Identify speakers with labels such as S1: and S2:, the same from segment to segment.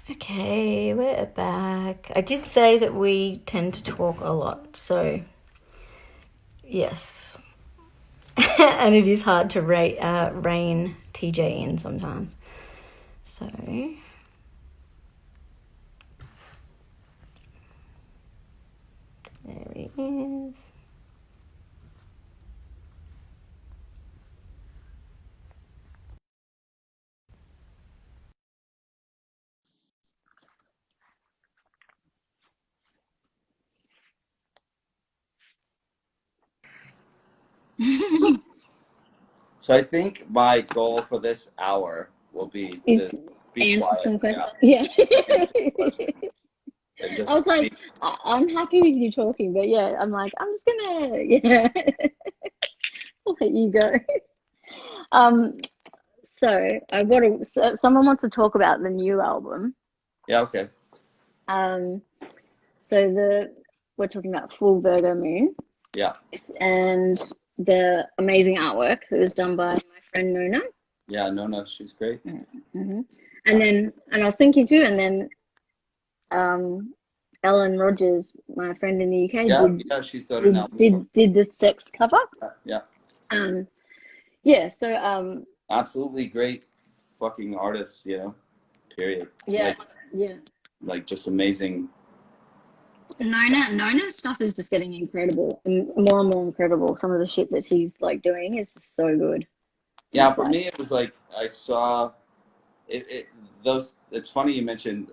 S1: Okay, we're back. I did say that we tend to talk a lot, so yes. And it is hard to rein TJ in sometimes. So, there he is.
S2: So I think my goal for this hour will be to
S3: Is
S2: be
S3: answer
S2: quiet.
S3: some questions.
S2: Yeah,
S3: Yeah.
S2: answer questions and
S3: I
S2: just
S3: was like,
S2: be.
S3: I'm happy with you talking, but yeah, I'm like, I'm just gonna, yeah, I'll let you go. Um, so someone wants to talk about the new album.
S2: Yeah, okay.
S3: Um, so we're talking about Full Virgo Moon
S2: Yeah,
S3: and the amazing artwork that was done by my friend Nona.
S2: yeah. No, no, she's great.
S3: Mm-hmm. And I was thinking too, and then um, Ellen Rogers, my friend in the UK,
S2: Yeah, yeah. She's done an album before.
S3: did the sex cover.
S2: Yeah, yeah.
S3: Um, yeah, so
S2: Absolutely great, fucking artist. Period.
S3: yeah, yeah.
S2: Like just amazing.
S3: Nona's stuff is just getting incredible and more incredible. Some of the shit that she's like doing is just so good.
S2: Yeah,
S3: It's
S2: for
S3: like,
S2: me, it was like I saw it. Those. It's funny you mentioned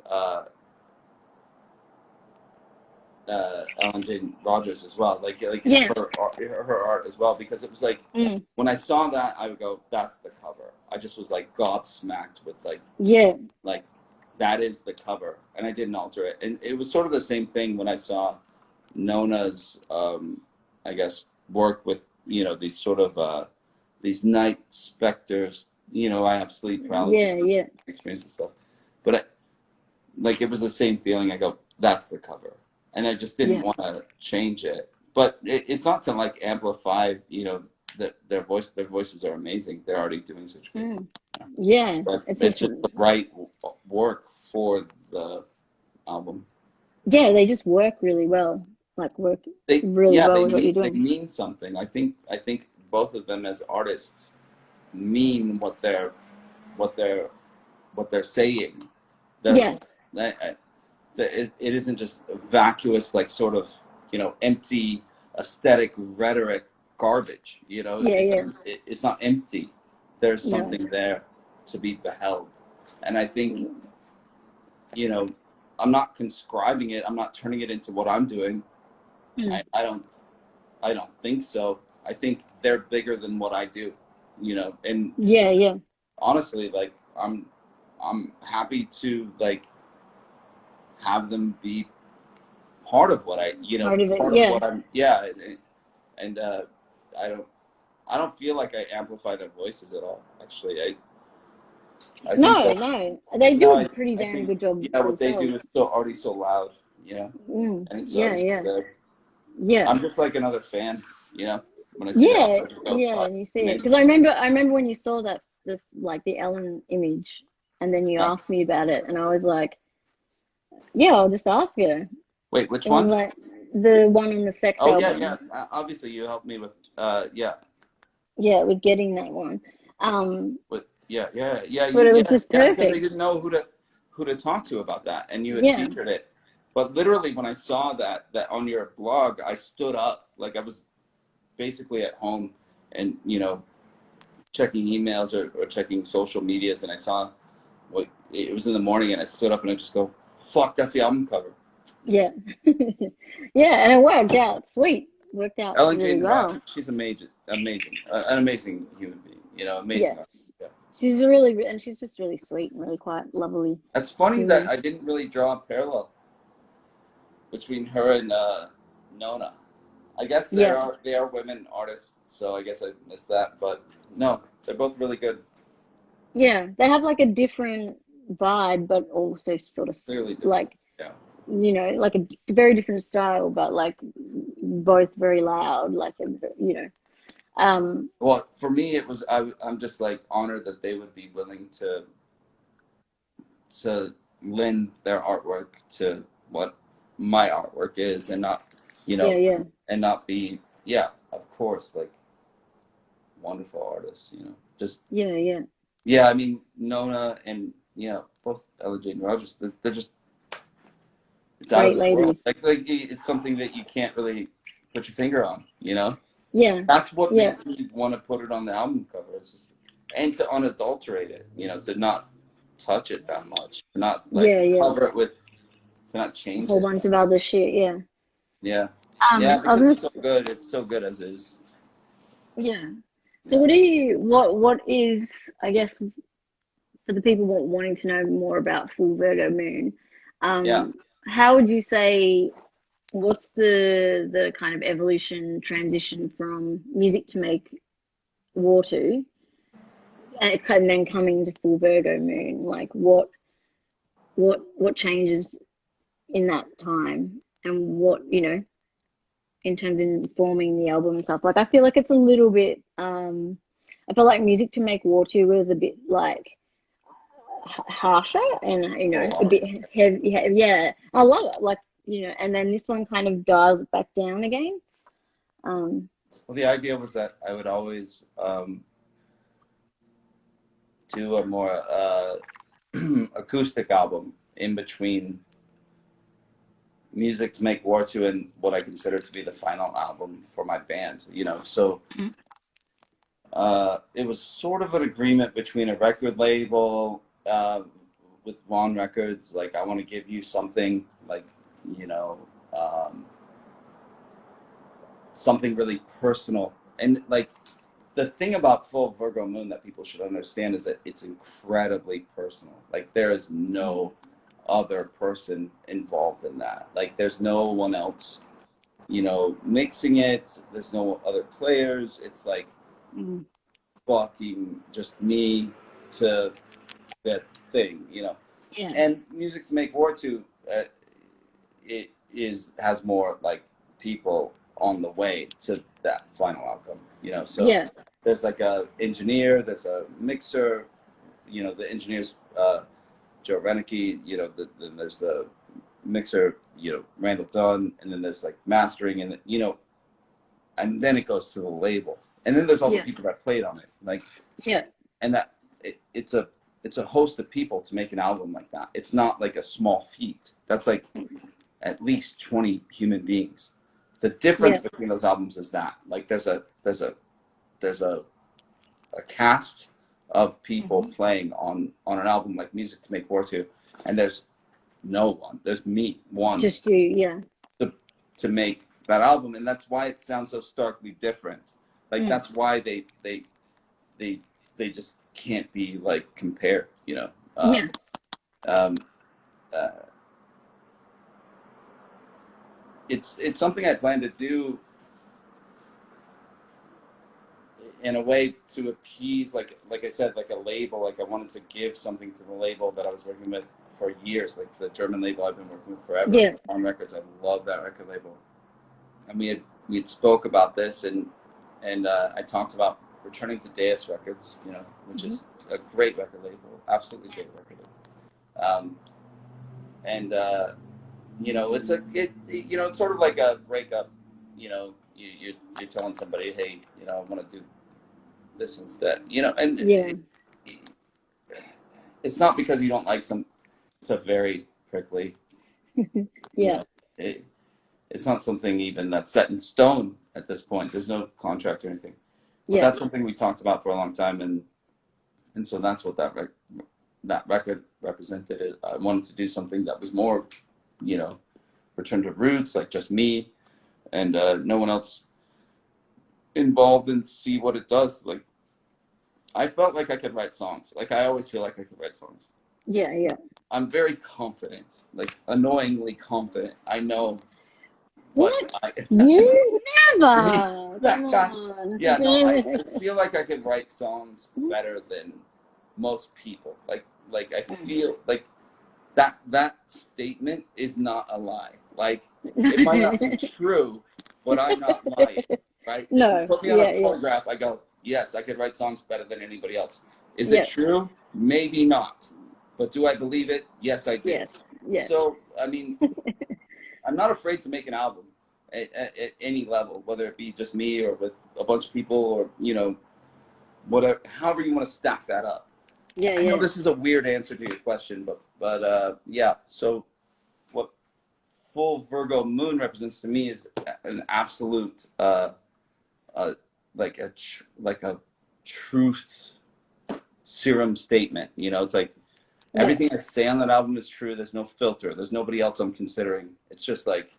S2: Ellen Jane Rogers as well, like
S3: yeah,
S2: her art as well, because it was like
S3: mm,
S2: when I saw that, I would go, "That's the cover." I just was like gobsmacked with
S3: yeah,
S2: like that is the cover, and I didn't alter it. And it was sort of the same thing when I saw Nona's, I guess, work with these sort of these night specters. I have sleep paralysis
S3: yeah,
S2: experience and stuff, but like it was the same feeling. I go, "That's the cover." And I just didn't
S3: yeah,
S2: want to change it. But it's not to like amplify, that their voices are amazing. They're already doing such great work.
S3: mm, yeah.
S2: But
S3: It's
S2: it's
S3: just,
S2: just the right work for the album.
S3: yeah, they just work really well. Like work
S2: They
S3: really
S2: yeah,
S3: well
S2: they
S3: with what you're
S2: mean they
S3: doing.
S2: mean something. I think both of them as artists mean what they're saying. They're,
S3: Yeah,
S2: it isn't just vacuous, like sort of empty aesthetic rhetoric garbage.
S3: yeah,
S2: It
S3: yeah.
S2: doesn't. It's not empty. There's
S3: No.
S2: something there to be beheld, and I think you know I'm not conscribing it. I'm not turning it into what I'm doing. I,
S3: Mm.
S2: I don't. I don't think so. I think they're bigger than what I do. And
S3: Yeah, yeah.
S2: honestly, like I'm happy to like have them be part of what
S3: Part of it.
S2: part of
S3: Yeah.
S2: what I'm, yeah, and I don't, I don't feel like I amplify their voices at all. Actually, I think
S3: No,
S2: that,
S3: no. They do
S2: no,
S3: a pretty
S2: I
S3: damn
S2: think,
S3: good job
S2: yeah, what they do
S3: themselves.
S2: is so already so loud,
S3: Mm.
S2: and it's
S3: Yeah,
S2: already so
S3: yeah.
S2: good.
S3: Yeah.
S2: I'm just like another fan, when I see that,
S3: Yeah,
S2: I just go,
S3: yeah,
S2: fuck,
S3: and you see it. Because
S2: amazing.
S3: I remember when you saw the Ellen image and then you
S2: Yeah.
S3: asked me about it and I was like, yeah, I'll just ask her.
S2: Wait, which
S3: And I'm
S2: one?
S3: like, the one on the sex
S2: Oh yeah, yeah.
S3: album.
S2: Obviously, you helped me with, yeah,
S3: Yeah, we're getting that one. Um,
S2: yeah, yeah, yeah.
S3: but
S2: You,
S3: it was
S2: yeah,
S3: just
S2: yeah, because they
S3: perfect.
S2: didn't know who to talk to about that, and you had
S3: Yeah.
S2: featured it. But literally, when I saw that on your blog, I stood up, like I was basically at home, and checking emails or checking social medias, and I saw what it was in the morning, and I stood up and I just go, "Fuck, that's the album cover."
S3: Yeah. Yeah, and it worked out. Sweet. Worked out
S2: Ellen
S3: really
S2: Jane Rogers,
S3: well.
S2: she's amazing, amazing, an amazing human being.
S3: Yeah.
S2: Amazing artist. Yeah.
S3: And she's just really sweet and really quite lovely
S2: It's funny that
S3: human.
S2: I didn't really draw a parallel between her and Nona. I guess
S3: Yeah.
S2: they are women artists, so I guess I missed that. But no, they're both really good.
S3: Yeah. They have like a different vibe, but also sort of
S2: Clearly different.
S3: like,
S2: Yeah.
S3: like a very different style, but like both very loud, like, um,
S2: Well, for me, it was I'm just like honored that they would be willing to lend their artwork to what my artwork is, and not, you know,
S3: yeah,
S2: and not be, yeah, of course, like wonderful artists, you know, just,
S3: yeah.
S2: yeah, I mean, Nona and, you know, both Ella Jane Rogers, they're just, it's out of
S3: Great
S2: this world.
S3: ladies.
S2: Like it's something that you can't really put your finger on, you know?
S3: Yeah,
S2: That's what
S3: yeah,
S2: makes me want to put it on the album cover. It's just, and to unadulterate it, you know, to not touch it that much, to not like
S3: yeah.
S2: cover it with, to not
S3: A
S2: change
S3: whole
S2: it.
S3: bunch of other shit. Yeah.
S2: Yeah. Yeah,
S3: I
S2: because
S3: was
S2: it's so good. It's so good as is.
S3: yeah. So
S2: Yeah.
S3: what is, I guess, for the people wanting to know more about full Virgo moon,
S2: Yeah.
S3: how would you say, what's the kind of evolution transition from music to make war to, and then coming to full Virgo moon? Like what changes in that time, and what, in terms of informing the album and stuff. Like I feel like it's a little bit I feel like music to make war to was a bit like harsher, and a bit heavy. Yeah, I love it. Like, and then this one kind of dials it back down again.
S2: Well, the idea was that I would always do a more acoustic album in between music to make war to and what I consider to be the final album for my band, you know. So it was sort of an agreement between a record label with Vaughn Records. Like, I want to give you something like, you know, something really personal. And like, the thing about full Virgo moon that people should understand is that it's incredibly personal. Like, there is no other person involved in that. Like, there's no one else, you know, mixing it. There's no other players. It's like fucking just me to that thing, you know.
S3: Yeah,
S2: And music to make war to, it has more like people on the way to that final outcome, you know. So
S3: yeah,
S2: there's like a engineer, there's a mixer, you know, the engineer's Joe Renicky, you know, then there's the mixer, you know, Randall Dunn, and then there's like mastering, and you know, and then it goes to the label, and then there's all the
S3: yeah,
S2: people that played on it, like,
S3: yeah,
S2: and that it's a host of people to make an album like that. It's not like a small feat. That's like at least 20 human beings. The difference
S3: yeah,
S2: between those albums is that, like, there's a cast of people playing on an album like Music to Make War To, and there's no one. There's me, one,
S3: just you. Yeah,
S2: to make that album, and that's why it sounds so starkly different. Like, that's why they just can't be like compared, you know.
S3: yeah,
S2: Um, uh, it's something I plan to do in a way to appease, like I said, like a label. Like, I wanted to give something to the label that I was working with for years, like the German label I've been working with forever,
S3: yeah,
S2: on records. I love that record label, and we had spoke about this, and I talked about returning to Deus Records, you know, which is a great record label, absolutely great record label. And you know, it's sort of like a breakup. You know, you're telling somebody, hey, you know, I want to do this instead. You know, and
S3: yeah,
S2: it's not because you don't like some. It's a very prickly. You
S3: yeah,
S2: know, it's not something even that's set in stone at this point. There's no contract or anything. But
S3: yeah,
S2: that's something we talked about for a long time, and so that's what that record represented. I wanted to do something that was more, you know, return to roots, like just me and no one else involved, and see what it does. Like, I felt like I could write songs. Like, I always feel like I could write songs.
S3: yeah.
S2: I'm very confident, like annoyingly confident. I know what
S3: What?
S2: I
S3: You
S2: me,
S3: never.
S2: that
S3: Come
S2: guy.
S3: on.
S2: Yeah, no, I feel like I could write songs better than most people. Like I feel like that statement is not a lie. Like, it might not be true, but I'm not lying, right? If you
S3: No.
S2: put me on a
S3: Yeah, yeah,
S2: photograph, I go, yes, I could write songs better than anybody else. Is it
S3: yeah,
S2: true? Maybe not, But do I believe it? Yes, I do.
S3: Yes. Yes.
S2: So, I mean, I'm not afraid to make an album at any level, whether it be just me or with a bunch of people, or, you know, whatever, however you want to stack that up.
S3: Yeah.
S2: I know
S3: Yeah.
S2: this is a weird answer to your question, but yeah. So what full Virgo moon represents to me is an absolute, like a truth serum statement. You know, it's like everything I say on that album is true. There's no filter. There's nobody else I'm considering. It's just like,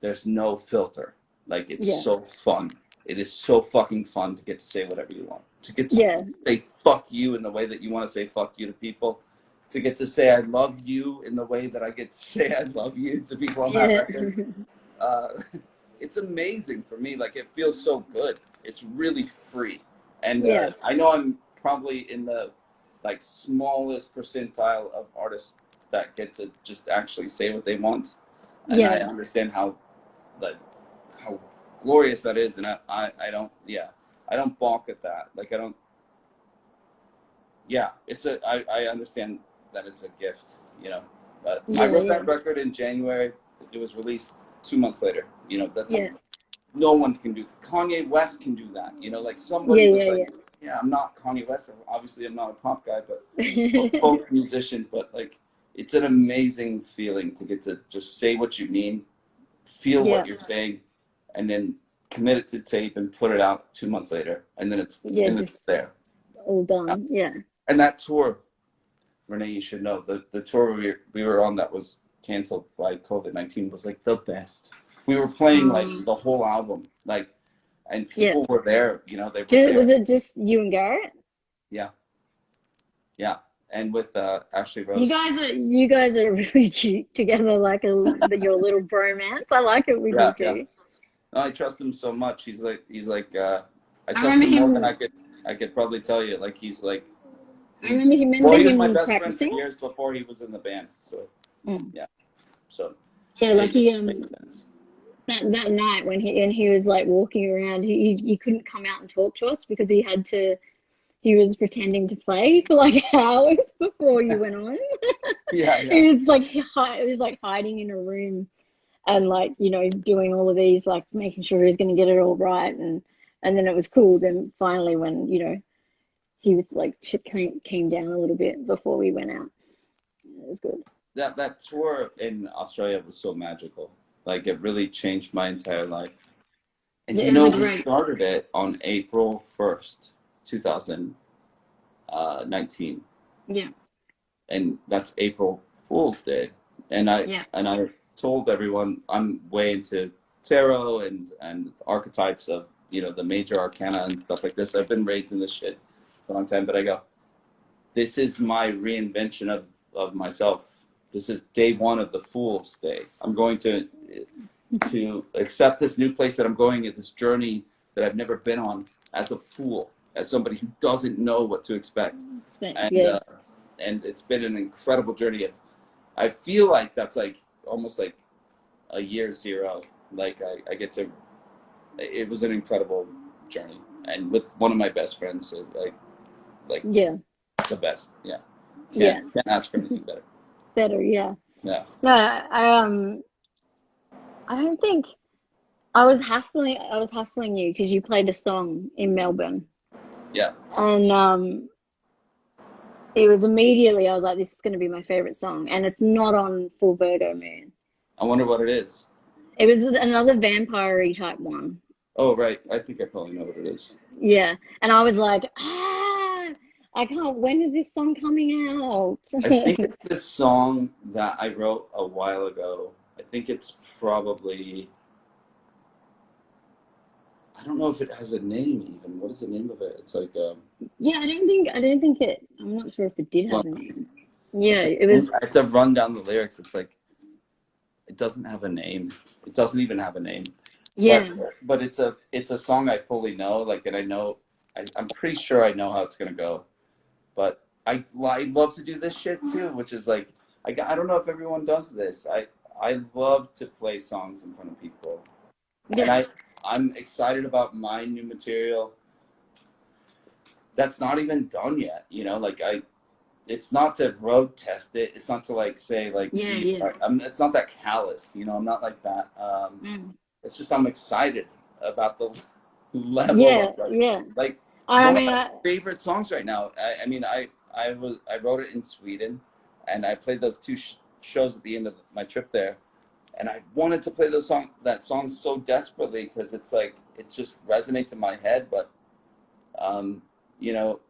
S2: there's no filter. Like, it's so fun. It is so fucking fun to get to say whatever you want. To get to say fuck you in the way that you want to say fuck you to people. To get to say I love you in the way that I get to say I love you to people on that record. It's amazing for me. Like, it feels so good. It's really free. And I know I'm probably in the like smallest percentile of artists that get to just actually say what they want. And I understand how glorious that is. And I don't balk at that. Like, I don't, I understand that it's a gift, you know. But I wrote that record in January. It was released 2 months later. You know, that's no one can do. Kanye West can do that. You know, like somebody was like, I'm not Kanye West. Obviously, I'm not a pop guy, but a folk musician. But like, it's an amazing feeling to get to just say what you mean, feel what you're saying, and then commit it to tape and put it out 2 months later, and then it's it's there,
S3: all done.
S2: And that tour, Renee, you should know, the tour we were on that was canceled by COVID-19 was like the best. We were playing like the whole album, like, and people were there. You know, they were there.
S3: Was it just you and Garrett?
S2: Yeah, and with Ashley Rose.
S3: You guys are really cute together, like your little bromance. I like it with you too.
S2: No, I trust him so much. He's like I trust him more than I could probably tell you. Like, he's like,
S3: I remember him
S2: he was my best friend for years before he was in the band. So so
S3: like that night when he was like walking around, he couldn't come out and talk to us because he was pretending to play for like hours before you went on. He was like hiding in a room and like, you know, doing all of these, like making sure he was going to get it all right, and then it was cool. Then finally, when, you know, he was like, shit came down a little bit before we went out. It was good.
S2: That tour in Australia was so magical. Like, it really changed my entire life. And you know, we started it on April 1st, 2019. And that's April Fool's Day. And I told everyone I'm way into tarot and archetypes of, you know, the major arcana and stuff like this. I've been raised in this shit for a long time, but I go, this is my reinvention of myself. This is day one of the Fool's Day. I'm going to accept this new place that I'm going at, this journey that I've never been on, as a fool, as somebody who doesn't know what to expect. And it's been an incredible journey. I feel like that's like almost like a year zero. Like, I get to, it was an incredible journey, and with one of my best friends. So the best. Can't ask for anything better. No,
S3: I don't think I was hassling you because you played a song in Melbourne. And it was immediately, I was like, this is going to be my favorite song, and it's not on full Virgo moon.
S2: I wonder what it is.
S3: It was another vampire-y type one.
S2: Oh, right. I think I probably know what it is.
S3: Yeah. And I was like, I can't, when is this song coming out?
S2: I think it's this song that I wrote a while ago. I think it's probably, I don't know if it has a name even. What is the name of it? It's like
S3: yeah, I don't think it, I'm not sure if it did have a name. Yeah, it was.
S2: I have to run down the lyrics. It's like, it doesn't have a name. It doesn't even have a name.
S3: Yeah.
S2: But it's a song I fully know. Like, and I know, I'm pretty sure I know how it's gonna go. But I love to do this shit too, which is like, I don't know if everyone does this. I love to play songs in front of people. And I'm excited about my new material. that's not even done yet. You know, like it's not to road test it. It's not to like say like,
S3: Yeah.
S2: it's not that callous. You know, I'm not like that. It's just I'm excited about the level of like
S3: I
S2: one of
S3: mean,
S2: my favorite songs right now. I mean, I wrote it in Sweden, and I played those two shows at the end of my trip there, and I wanted to play that song so desperately because it's like it just resonates in my head. But you know,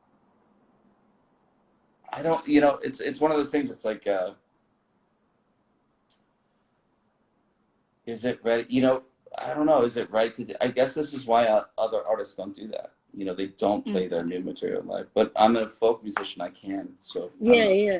S2: I don't. You know, it's one of those things. It's like, is it ready? You know, I don't know. Is it right to do? I guess this is why other artists don't do that. You know, they don't play their new material live. But I'm a folk musician. I can. So I don't know.
S3: yeah.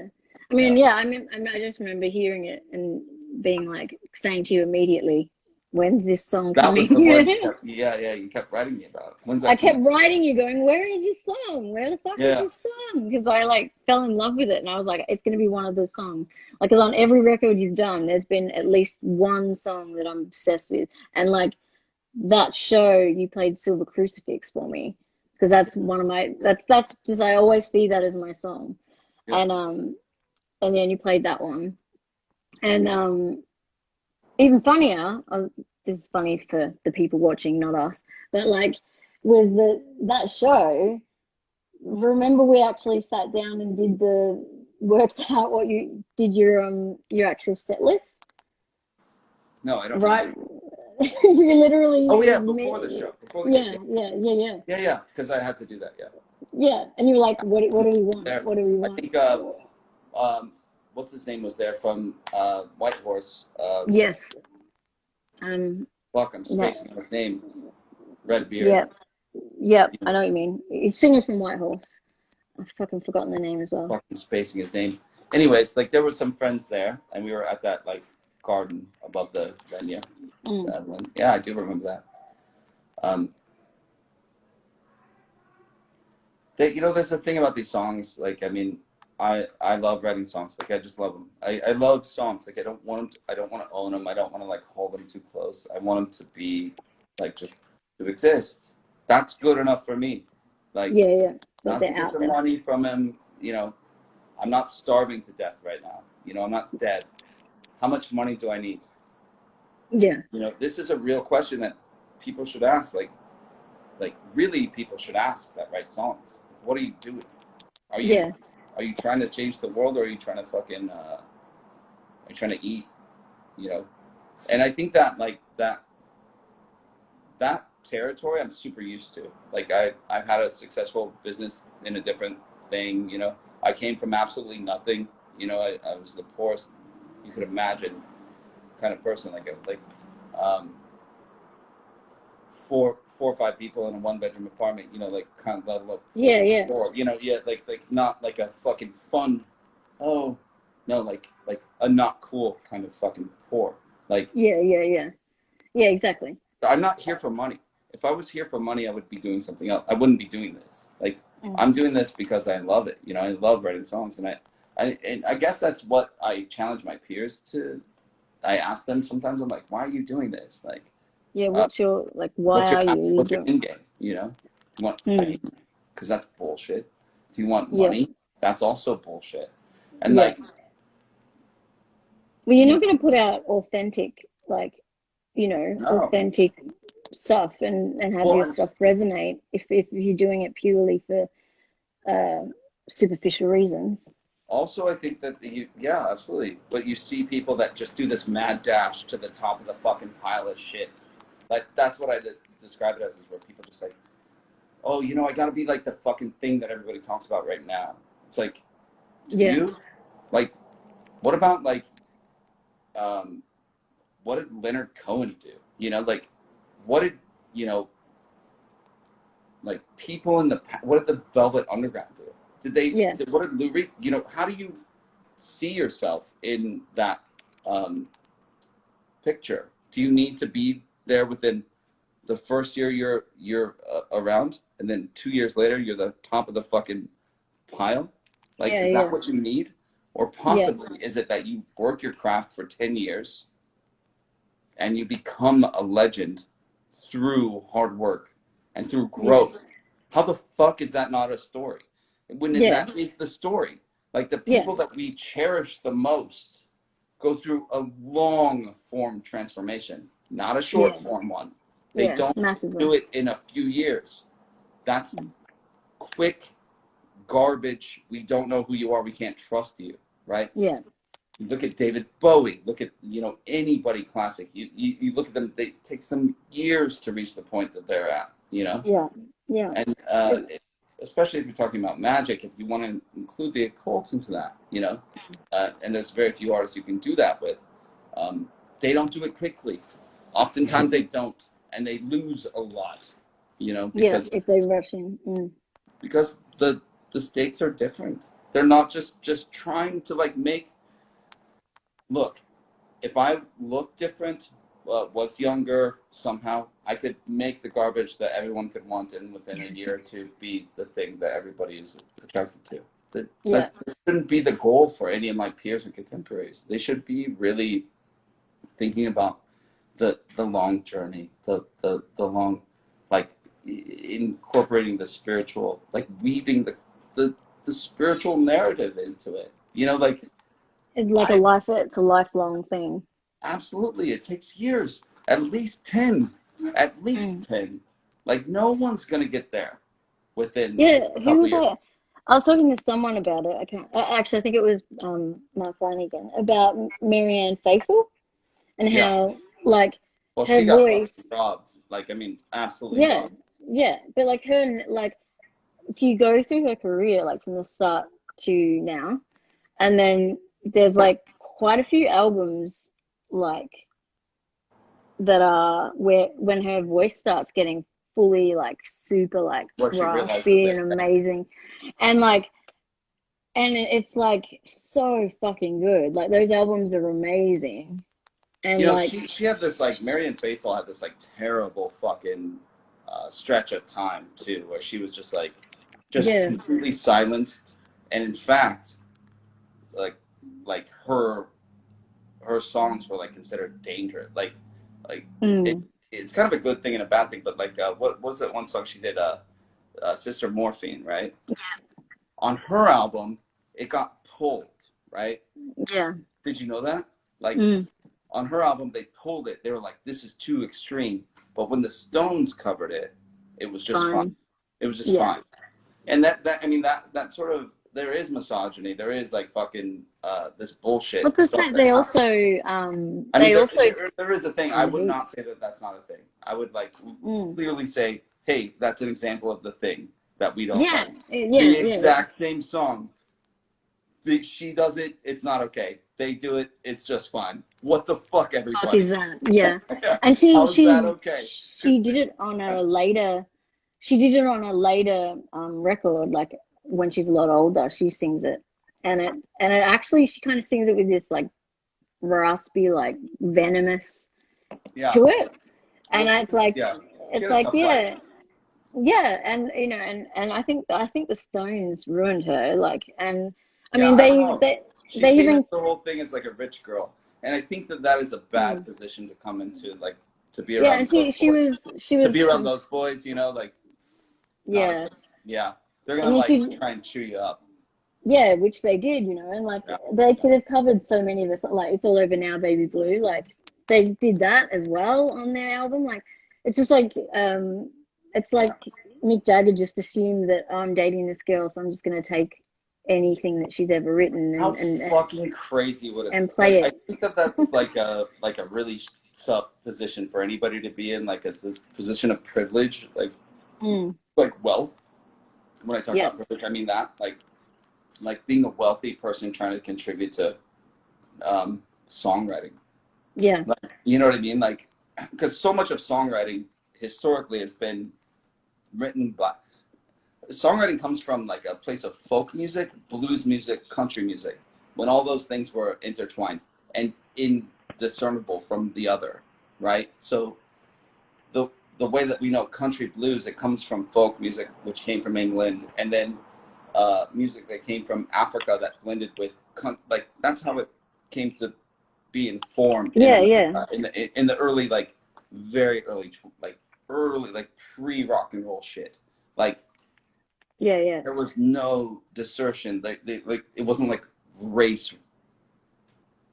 S3: I mean, yeah. I just remember hearing it and being like saying to you immediately, "When's this song
S2: That was
S3: coming?"
S2: the one. You kept writing me about. When's
S3: I
S2: that
S3: kept
S2: coming?
S3: writing you, going, "Where is this song? Where the fuck is
S2: Yeah.
S3: this song?" Because I like fell in love with it, and I was like, "It's gonna be one of those songs." Like, 'cause on every record you've done, there's been at least one song that I'm obsessed with, and like that show you played Silver Crucifix for me because that's one of my that's just I always see that as my song,
S2: Yeah.
S3: and then you played that one, and even funnier, this is funny for the people watching, not us, but like was that show. Remember, we actually sat down and did worked out what you did your actual set list,
S2: No, I don't
S3: right?
S2: remember.
S3: You literally,
S2: Oh yeah, before the show, before the gig.
S3: yeah.
S2: Because I had to do that. Yeah.
S3: Yeah, and you were like, what do we want?
S2: There,
S3: What do we
S2: I
S3: want?
S2: think what's his name was there from White Horse.
S3: Yes.
S2: Fuck, I'm
S3: No,
S2: spacing on his name. Red beard.
S3: yeah, yeah.
S2: You
S3: I
S2: know,
S3: know what you mean. He's singing from Whitehorse. I've fucking forgotten the name as well.
S2: fucking spacing his name. Anyways, like there were some friends there, and we were at that like garden above the venue. That one. Yeah, I do remember that. You know, there's a thing about these songs. Like, I mean, I love writing songs. Like, I just love them. I love songs. Like, I don't want them. I don't want to own them. I don't want to like hold them too close. I want them to be like just to exist. That's good enough for me. Like,
S3: Yeah. That
S2: not to
S3: they're
S2: get
S3: out
S2: the
S3: there.
S2: money from him. You know, I'm not starving to death right now. You know, I'm not dead. How much money do I need?
S3: Yeah.
S2: You know, this is a real question that people should ask. Like really, people should ask that write songs. What are you doing? Are you
S3: Yeah.
S2: are you trying to change the world, or are you trying to fucking are you trying to eat? You know, and I think that like that territory I'm super used to. Like I've had a successful business in a different thing. You know, I came from absolutely nothing. You know, I was the poorest you could imagine kind of person. Um, four or five people in a 1-bedroom apartment, you know, like kind of level up
S3: Yeah.
S2: poor, you know, yeah, like not like a fucking fun, oh no, like a not cool kind of fucking poor. Like
S3: Yeah. Yeah, exactly.
S2: I'm not here for money. If I was here for money, I would be doing something else. I wouldn't be doing this. Like I'm doing this because I love it. You know, I love writing songs, and I guess that's what I challenge my peers to. I ask them sometimes. I'm like, why are you doing this? Like,
S3: Yeah, what's your like? Why are you
S2: what's your
S3: doing?
S2: end game? You know, you want fame because that's bullshit. Do you want
S3: Yeah,
S2: money? That's also bullshit. And
S3: yeah.
S2: like,
S3: Well, you're
S2: you
S3: not going to put out authentic, like,
S2: know, no.
S3: authentic stuff and have your
S2: Well,
S3: stuff resonate if you're doing it purely for uh, superficial reasons.
S2: also I think that yeah, absolutely. But you see people that just do this mad dash to the top of the fucking pile of shit. Like that's what I describe it as, is where people just like, oh, you know, I got to be like the fucking thing that everybody talks about right now. It's like, do
S3: Yeah,
S2: you? Like, what about like, what did Leonard Cohen do? You know, like, what did you know? Like people in what did the Velvet Underground do?
S3: yeah,
S2: What did Lou Reed? You know, how do you see yourself in that picture? Do you need to be there within the first year you're around, and then 2 years later you're the top of the fucking pile? Like, is that
S3: yeah,
S2: what you need? Or
S3: yeah,
S2: possibly is it that you work your craft for 10 years and you become a legend through hard work and through
S3: yeah,
S2: growth? How the fuck is that not a story? When that is the story. Like the people that we cherish the most go through a long form transformation, not a short form one. They don't
S3: massively
S2: do it in a few years. That's quick garbage. We don't know who you are. We can't trust you, right?
S3: Yeah.
S2: You look at David Bowie. Look at, you know, anybody classic. You look at them. It takes them years to reach the point that they're at. You know.
S3: Yeah. Yeah.
S2: And especially if you're talking about magic, if you want to include the occult into that, you know, and there's very few artists you can do that with. They don't do it quickly. Oftentimes they don't, and they lose a lot. You know, because
S3: if they rush in.
S2: Because the stakes are different. They're not just trying to like make. Look, if I look different, was younger somehow, I could make the garbage that everyone could want and within a year or two be the thing that everybody is attracted to. That shouldn't be the goal for any of my peers and contemporaries. They should be really thinking about the long journey, the long, like incorporating the spiritual, like weaving the spiritual narrative into it. You know, like
S3: It's like it's a lifelong thing.
S2: Absolutely, it takes years, at least 10, at least 10. Like no one's gonna get there within a
S3: Who
S2: couple
S3: was
S2: years.
S3: I was talking to someone about it. I can't actually. I think it was Mark Flanagan about Marianne Faithfull and how like
S2: Well,
S3: her
S2: she got
S3: voice.
S2: fucking robbed. Like, I mean, absolutely robbed.
S3: But like her, like if you go through her career, like from the start to now, and then there's like quite a few albums like that are where when her voice starts getting fully like super like
S2: Where she realizes
S3: raspy
S2: it.
S3: and amazing, and like it's like so fucking good. Like those albums are amazing, and
S2: You know,
S3: like
S2: she had this like Marianne Faithfull had this like terrible fucking stretch of time too, where she was just completely silenced, and in fact, like her songs were like considered dangerous. It's kind of a good thing and a bad thing, but like what was that one song she did? Sister Morphine, right? On her album, it got pulled, right?
S3: Yeah.
S2: Did you know that? Like on her album, they pulled it. They were like, "This is too extreme." But when the Stones covered it, it was just fine. It was just fine. And that I mean that sort of, there is misogyny. There is like fucking this bullshit.
S3: What's the thing? They also
S2: there is a thing. I would not say that that's not a thing. I would like clearly say, hey, that's an example of the thing that we don't like. The exact same song. She does it, it's not okay. They do it, it's just fine. What the fuck, everybody?
S3: Fuck is that? Yeah. And
S2: How's that okay?
S3: She did it on a later record, like when she's a lot older, she sings it. And it actually, she kind of sings it with this like raspy, like venomous to it. And it's like and you know, and I think the Stones ruined her, like, and I mean they even
S2: the whole thing as like a rich girl, and I think that is a bad position to come into, like to be around.
S3: And she was
S2: to be around those boys, you know, like they're gonna try and chew you up.
S3: Yeah, which they did, you know, and like they could have covered so many of us, like It's All Over Now, Baby Blue, like they did that as well on their album. Like it's just like it's like Mick Jagger just assumed that I'm dating this girl, so I'm just gonna take anything that she's ever written and
S2: fucking crazy would it
S3: and play it.
S2: I think that's like a really tough position for anybody to be in, like as a position of privilege, like wealth. When I talk about privilege, I mean that like being a wealthy person trying to contribute to songwriting.
S3: Yeah.
S2: Like, you know what I mean? Like, because so much of songwriting historically has been written by. Songwriting comes from like a place of folk music, blues music, country music, when all those things were intertwined and indiscernible from the other, right? So the way that we know country blues, it comes from folk music, which came from England, and then music that came from Africa that blended with like that's how it came to be informed. In the early, like very early, like pre rock and roll shit. Like
S3: Yeah, yeah.
S2: There was no discernment. Like it wasn't like race.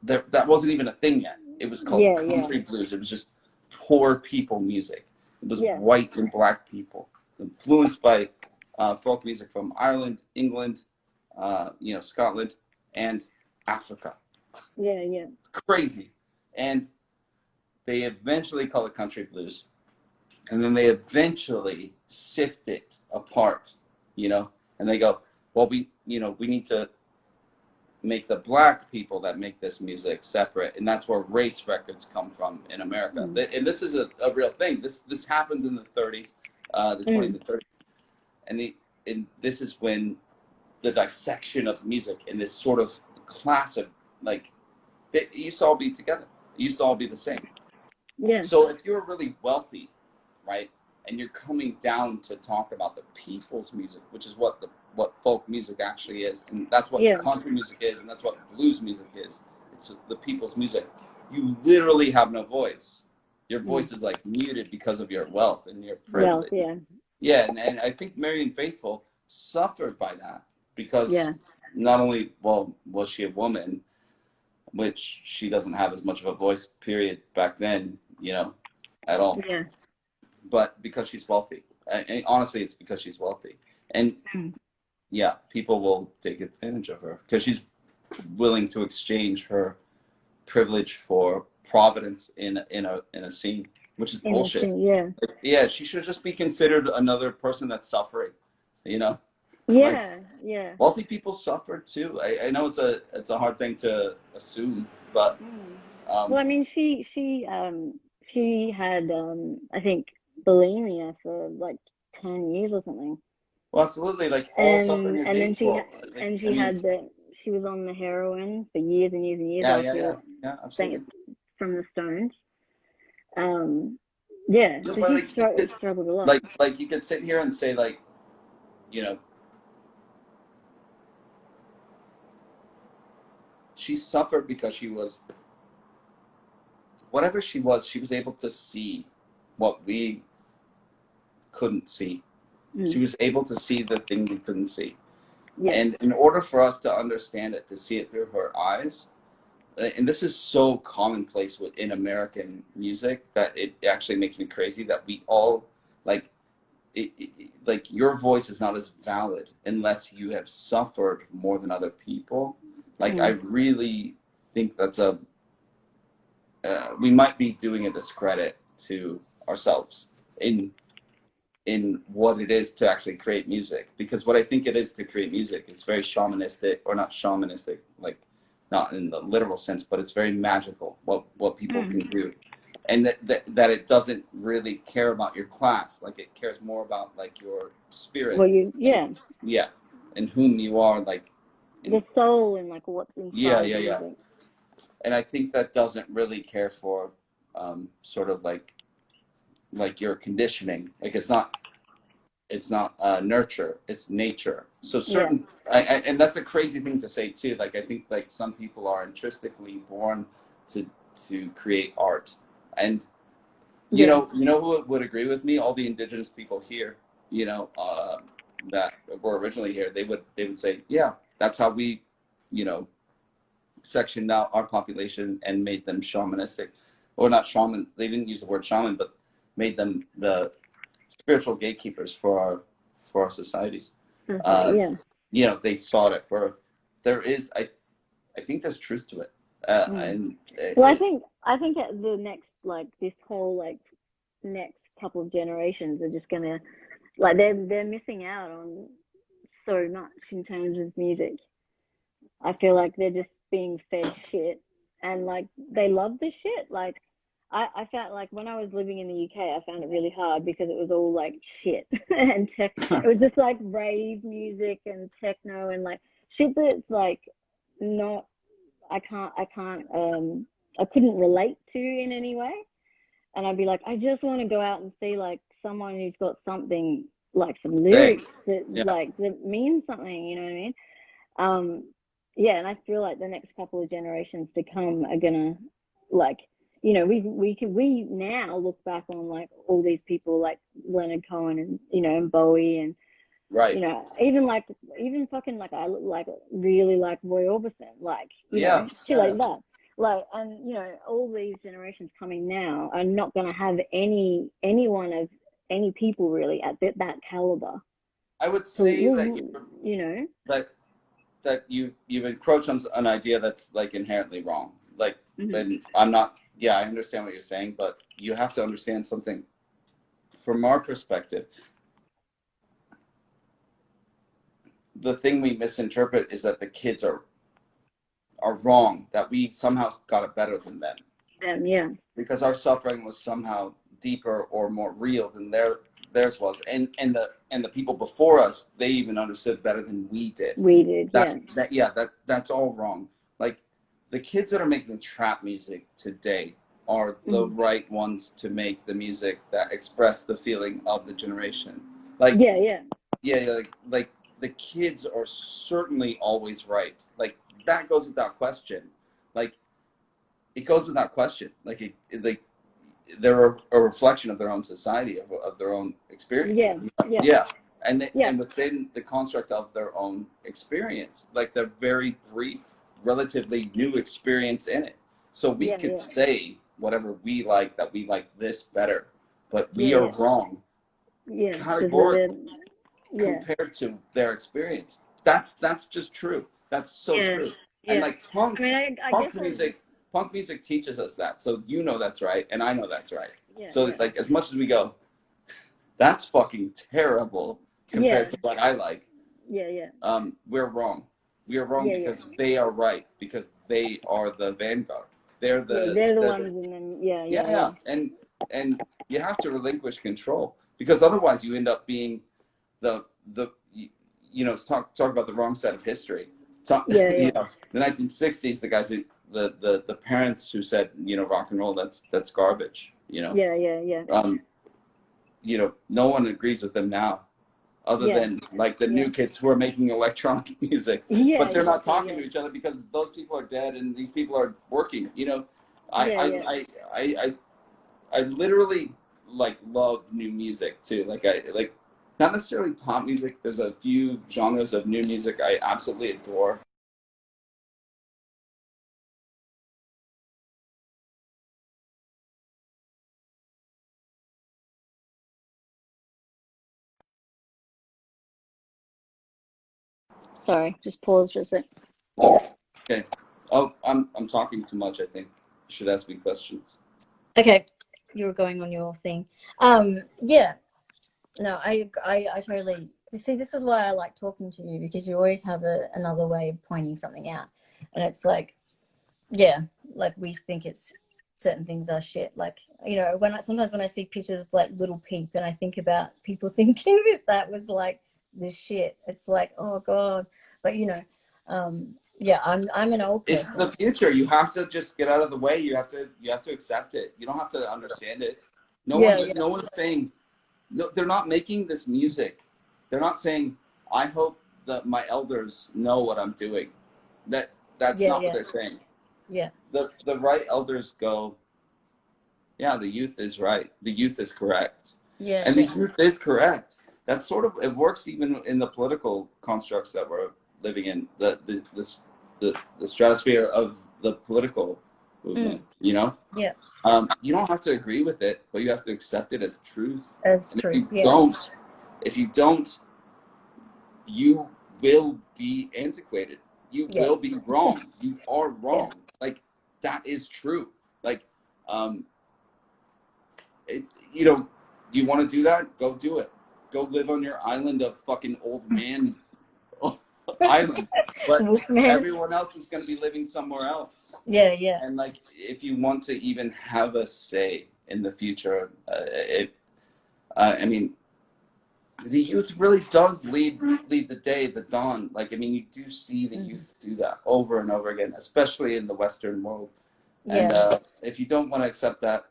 S2: That wasn't even a thing yet. It was called
S3: Yeah, yeah.
S2: country blues. It was just poor people music. It was
S3: Yeah.
S2: white and black people, influenced by folk music from Ireland, England, Scotland, and Africa.
S3: Yeah, yeah.
S2: It's crazy. And they eventually call it country blues. And then they eventually sift it apart, and they go, well, we need to make the black people that make this music separate, and that's where race records come from in America. And this is a real thing. This happens in the 30s, the 20s and 30s, and this is when the dissection of music in this sort of class of like it used to all be together. It used to all be the same.
S3: Yeah.
S2: So if you're really wealthy, right, and you're coming down to talk about the people's music, which is what folk music actually is, and that's what country music is, and that's what blues music is. It's the people's music. You literally have no voice. Your voice is like muted because of your wealth and your privilege.
S3: Wealth, yeah.
S2: Yeah, and I think Marian Faithfull suffered by that because
S3: Yeah.
S2: not only was she a woman, which she doesn't have as much of a voice period back then, at all.
S3: Yeah.
S2: But because she's wealthy. And honestly, it's because she's wealthy. And yeah, people will take advantage of her because she's willing to exchange her privilege for providence in a scene, which is bullshit.
S3: Yeah.
S2: Yeah, she should just be considered another person that's suffering,
S3: Yeah,
S2: Like,
S3: yeah.
S2: wealthy people suffer too. I know it's a hard thing to assume, but
S3: Well, I mean, she had I think bulimia for like 10 years or something.
S2: well, absolutely, like all suffering is
S3: And then
S2: equal.
S3: she was on the heroin for years and years and years
S2: Yeah, absolutely.
S3: from the Stones. Yeah,
S2: Yeah,
S3: so
S2: but
S3: she struggled a lot.
S2: like you could sit here and say like, she suffered because she was whatever she was able to see what we couldn't see. She was able to see the thing we couldn't see.
S3: Yeah.
S2: And in order for us to understand it, to see it through her eyes, and this is so commonplace in American music that it actually makes me crazy that we all like like your voice is not as valid unless you have suffered more than other people. Like I really think that's we might be doing a discredit to ourselves in what it is to actually create music, because what I think it is to create music is very shamanistic, or not shamanistic, like not in the literal sense, but it's very magical what people can do, and that it doesn't really care about your class. Like it cares more about like your spirit.
S3: Well,
S2: and whom you are, like
S3: the soul and like what's inside.
S2: Yeah. And I think that doesn't really care for sort of like your conditioning. Like it's not nurture, it's nature. So certain and that's a crazy thing to say too. Like I think like some people are intrinsically born to create art, and you know who would agree with me? All the indigenous people here, that were originally here, they would say, yeah, that's how we sectioned out our population and made them shamanistic, or not shaman, they didn't use the word shaman, but made them the spiritual gatekeepers for our societies. They saw it at birth. There is, I think there's truth to it. And
S3: I think the next, like this whole like next couple of generations are just gonna like they're missing out on so much in terms of music. I feel like they're just being fed shit, and like they love the shit. Like I felt like when I was living in the UK, I found it really hard because it was all like shit and tech. It was just like rave music and techno and like shit that's like not. I couldn't relate to in any way. And I'd be like, I just want to go out and see like someone who's got something, like some lyrics that mean something, you know what I mean? And I feel like the next couple of generations to come are gonna like, we now look back on like all these people like Leonard Cohen and and Bowie and
S2: Right.
S3: You know, even fucking like I like really like Roy Orbison, like, you
S2: Yeah.
S3: know, shit like that. Like, and you know, all these generations coming now are not gonna have anyone of any people really at that caliber.
S2: I would
S3: So
S2: say that
S3: you know,
S2: you've encroached on an idea that's like inherently wrong. Like,
S3: mm-hmm.
S2: and I'm not. Yeah, I understand what you're saying, but you have to understand something. From our perspective, the thing we misinterpret is that the kids are wrong. That we somehow got it better than them.
S3: Yeah.
S2: Because our suffering was somehow deeper or more real than theirs was, and the people before us, they even understood better than we did.
S3: We did,
S2: That's all wrong. Like, the kids that are making trap music today are the right ones to make the music that express the feeling of the generation. Like, like the kids are certainly always right. Like, that goes without question. Like, it goes without question. Like, they're a reflection of their own society, of their own experience. And within the construct of their own experience, like the very brief, relatively new experience in it. So we could say whatever we like, that we like this better, but we are wrong categorically compared to their experience. That's just true. That's so true. And like punk music teaches us that. So you know that's right, and I know that's right. Like, as much as we go, that's fucking terrible compared to what I like. We're wrong. We are wrong because they are right, because they are the vanguard. They're the
S3: ones in them.
S2: And you have to relinquish control, because otherwise you end up being the talk about the wrong side of history. You know, the 1960s, the guys who the parents who said, you know, rock and roll, that's garbage. You know. You know, no one agrees with them now, other than like the new kids who are making electronic music, but they're not talking to each other because those people are dead and these people are working. You know, I literally like love new music too. Like, I like, not necessarily pop music. There's a few genres of new music I absolutely adore.
S3: Sorry, just pause for a sec.
S2: Okay. Oh, I'm talking too much. I think you should ask me questions.
S1: Okay, you were going on your thing. Yeah. No, I totally see. This is why I like talking to you, because you always have another way of pointing something out, and it's like, like we think it's certain things are shit. Like, you know, sometimes when I see pictures of like Little Peep, and I think about people thinking that was like this shit. It's like, oh god. But you know, I'm an old person.
S2: It's the future. You have to just get out of the way. You have to accept it. You don't have to understand it. No one's saying. No, they're not making this music. They're not saying, I hope that my elders know what I'm doing. That's not what they're saying.
S1: Yeah.
S2: The right elders go, yeah, the youth is right. The youth is correct.
S1: Yeah.
S2: And the youth is correct. That's sort of, it works even in the political constructs that we're living in, the stratosphere of the political movement, you know?
S1: Yeah.
S2: You don't have to agree with it, but you have to accept it as truth.
S1: That's
S2: and
S1: true.
S2: If you don't, you will be antiquated. You will be wrong. You are wrong. Like, that is true. Like, you know, you want to do that? Go do it. Go live on your island of fucking old man island. But everyone else is going to be living somewhere else.
S1: Yeah.
S2: And like, if you want to even have a say in the future, I mean, the youth really does lead the day, the dawn. Like, I mean, you do see the youth do that over and over again, especially in the Western world. And if you don't want to accept that,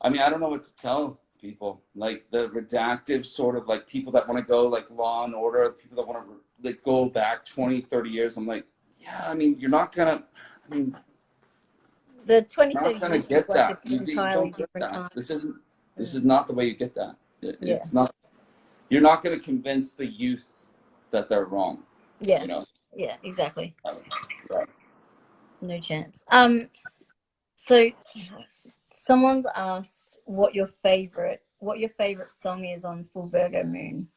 S2: I mean, I don't know what to tell people. Like, the redactive sort of, like, people that want to go like Law and Order, people that want to like go back 20, 30 years. I'm like, yeah, I mean, you're not gonna. I mean,
S1: the 20,
S2: you're
S1: 30
S2: not gonna
S1: years
S2: get
S1: is like
S2: that. You
S1: entirely
S2: don't get
S1: different
S2: that.
S1: time.
S2: This is not the way you get that. It's not. you're not going to convince the youth that they're wrong.
S1: Yeah.
S2: You know?
S1: Yeah, exactly.
S2: Yeah.
S1: No chance. So someone's asked what your favorite song is on full Virgo moon.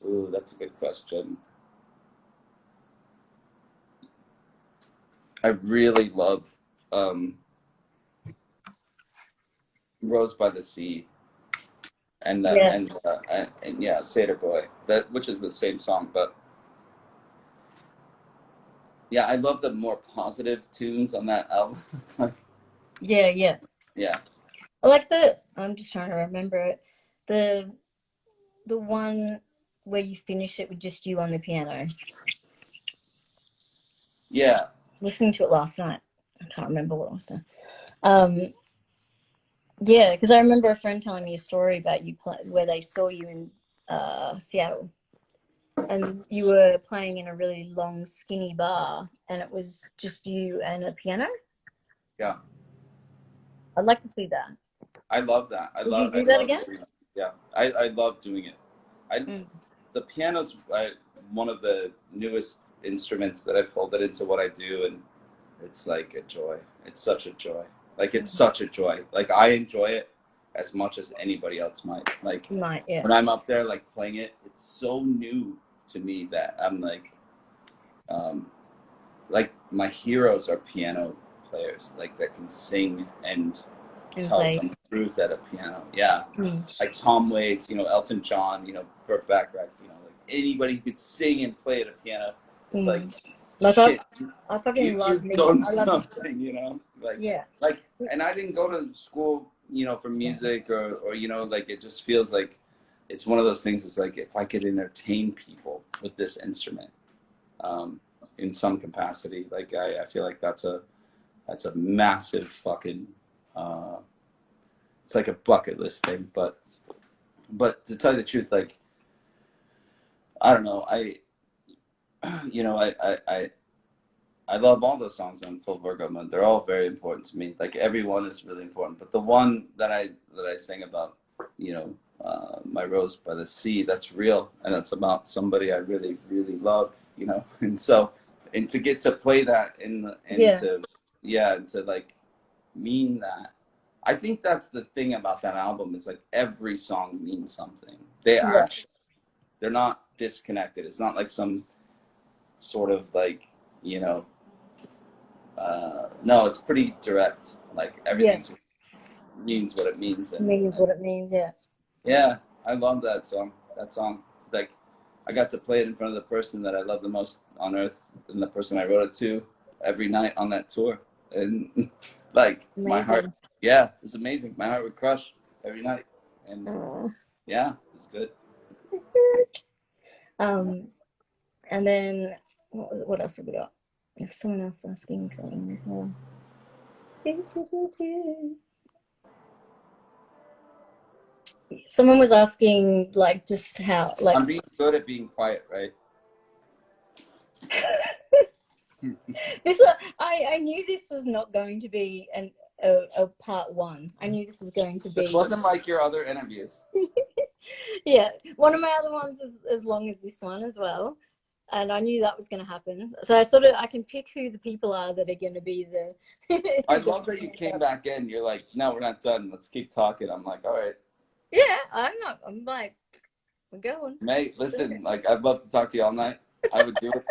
S2: Ooh, that's a good question. I really love Rose by the Sea and
S1: Yeah.
S2: and yeah, Satyr Boy, that which is the same song, but yeah, I love the more positive tunes on that album.
S1: Yeah, yeah.
S2: Yeah.
S1: I like I'm just trying to remember it. The one where you finish it with just you on the piano.
S2: Yeah.
S1: Listening to it last night. I can't remember what it was saying. Yeah, because I remember a friend telling me a story about you where they saw you in Seattle, and you were playing in a really long, skinny bar, and it was just you and a piano.
S2: Yeah.
S1: I'd like to see that.
S2: I love that.
S1: Would you do that again?
S2: Doing that. Yeah. I love doing it. The piano's one of the newest instruments that I've folded into what I do, and it's like a joy. It's such a joy. Like, it's such a joy. Like, I enjoy it as much as anybody else might. Like,
S1: Yeah.
S2: when I'm up there, like, playing it, it's so new to me that I'm like my heroes are piano players, like, that can sing and tell
S1: play.
S2: some truth at a piano. Yeah. Like Tom Waits, Elton John, Burt Bacharach, like anybody who could sing and play at a piano. It's like, shit.
S1: I fucking love
S2: You've done something, like,
S1: yeah.
S2: Like, and I didn't go to school, for music or like, it just feels like it's one of those things. It's like, if I could entertain people with this instrument, in some capacity, like, I feel like that's a massive fucking, it's like a bucket list thing. But to tell you the truth, like, I don't know, I love all those songs on Full Virgo Moon. They're all very important to me. Like, every one is really important. But the one that I sang about, My Rose by the Sea, that's real, and that's about somebody I really, really love, And so, and to get to play that to like mean that, I think that's the thing about that album, is like every song means something. They're not disconnected. It's not like some sort of like, no, it's pretty direct. Like, everything means what it means.
S1: What it means, yeah.
S2: Yeah, I love that song. Like, I got to play it in front of the person that I love the most on earth, and the person I wrote it to every night on that tour. And like, my heart, it's amazing. My heart would crush every night. And yeah, it's good.
S1: And then what else have we got? There's someone else asking something as well. Someone was asking, like, just how, like,
S2: I'm being good at being quiet, right?
S1: I knew this was not going to be a part one. I knew this was going to be.
S2: This wasn't like your other interviews.
S1: Yeah, one of my other ones is as long as this one as well, and I knew that was going to happen. So I can pick who the people are that are going to be the.
S2: I love that you came back in. You're like, no, we're not done. Let's keep talking. I'm like, all right.
S1: Yeah, I'm not. I'm like, we're going.
S2: Mate, listen, like, I'd love to talk to you all night. I would do it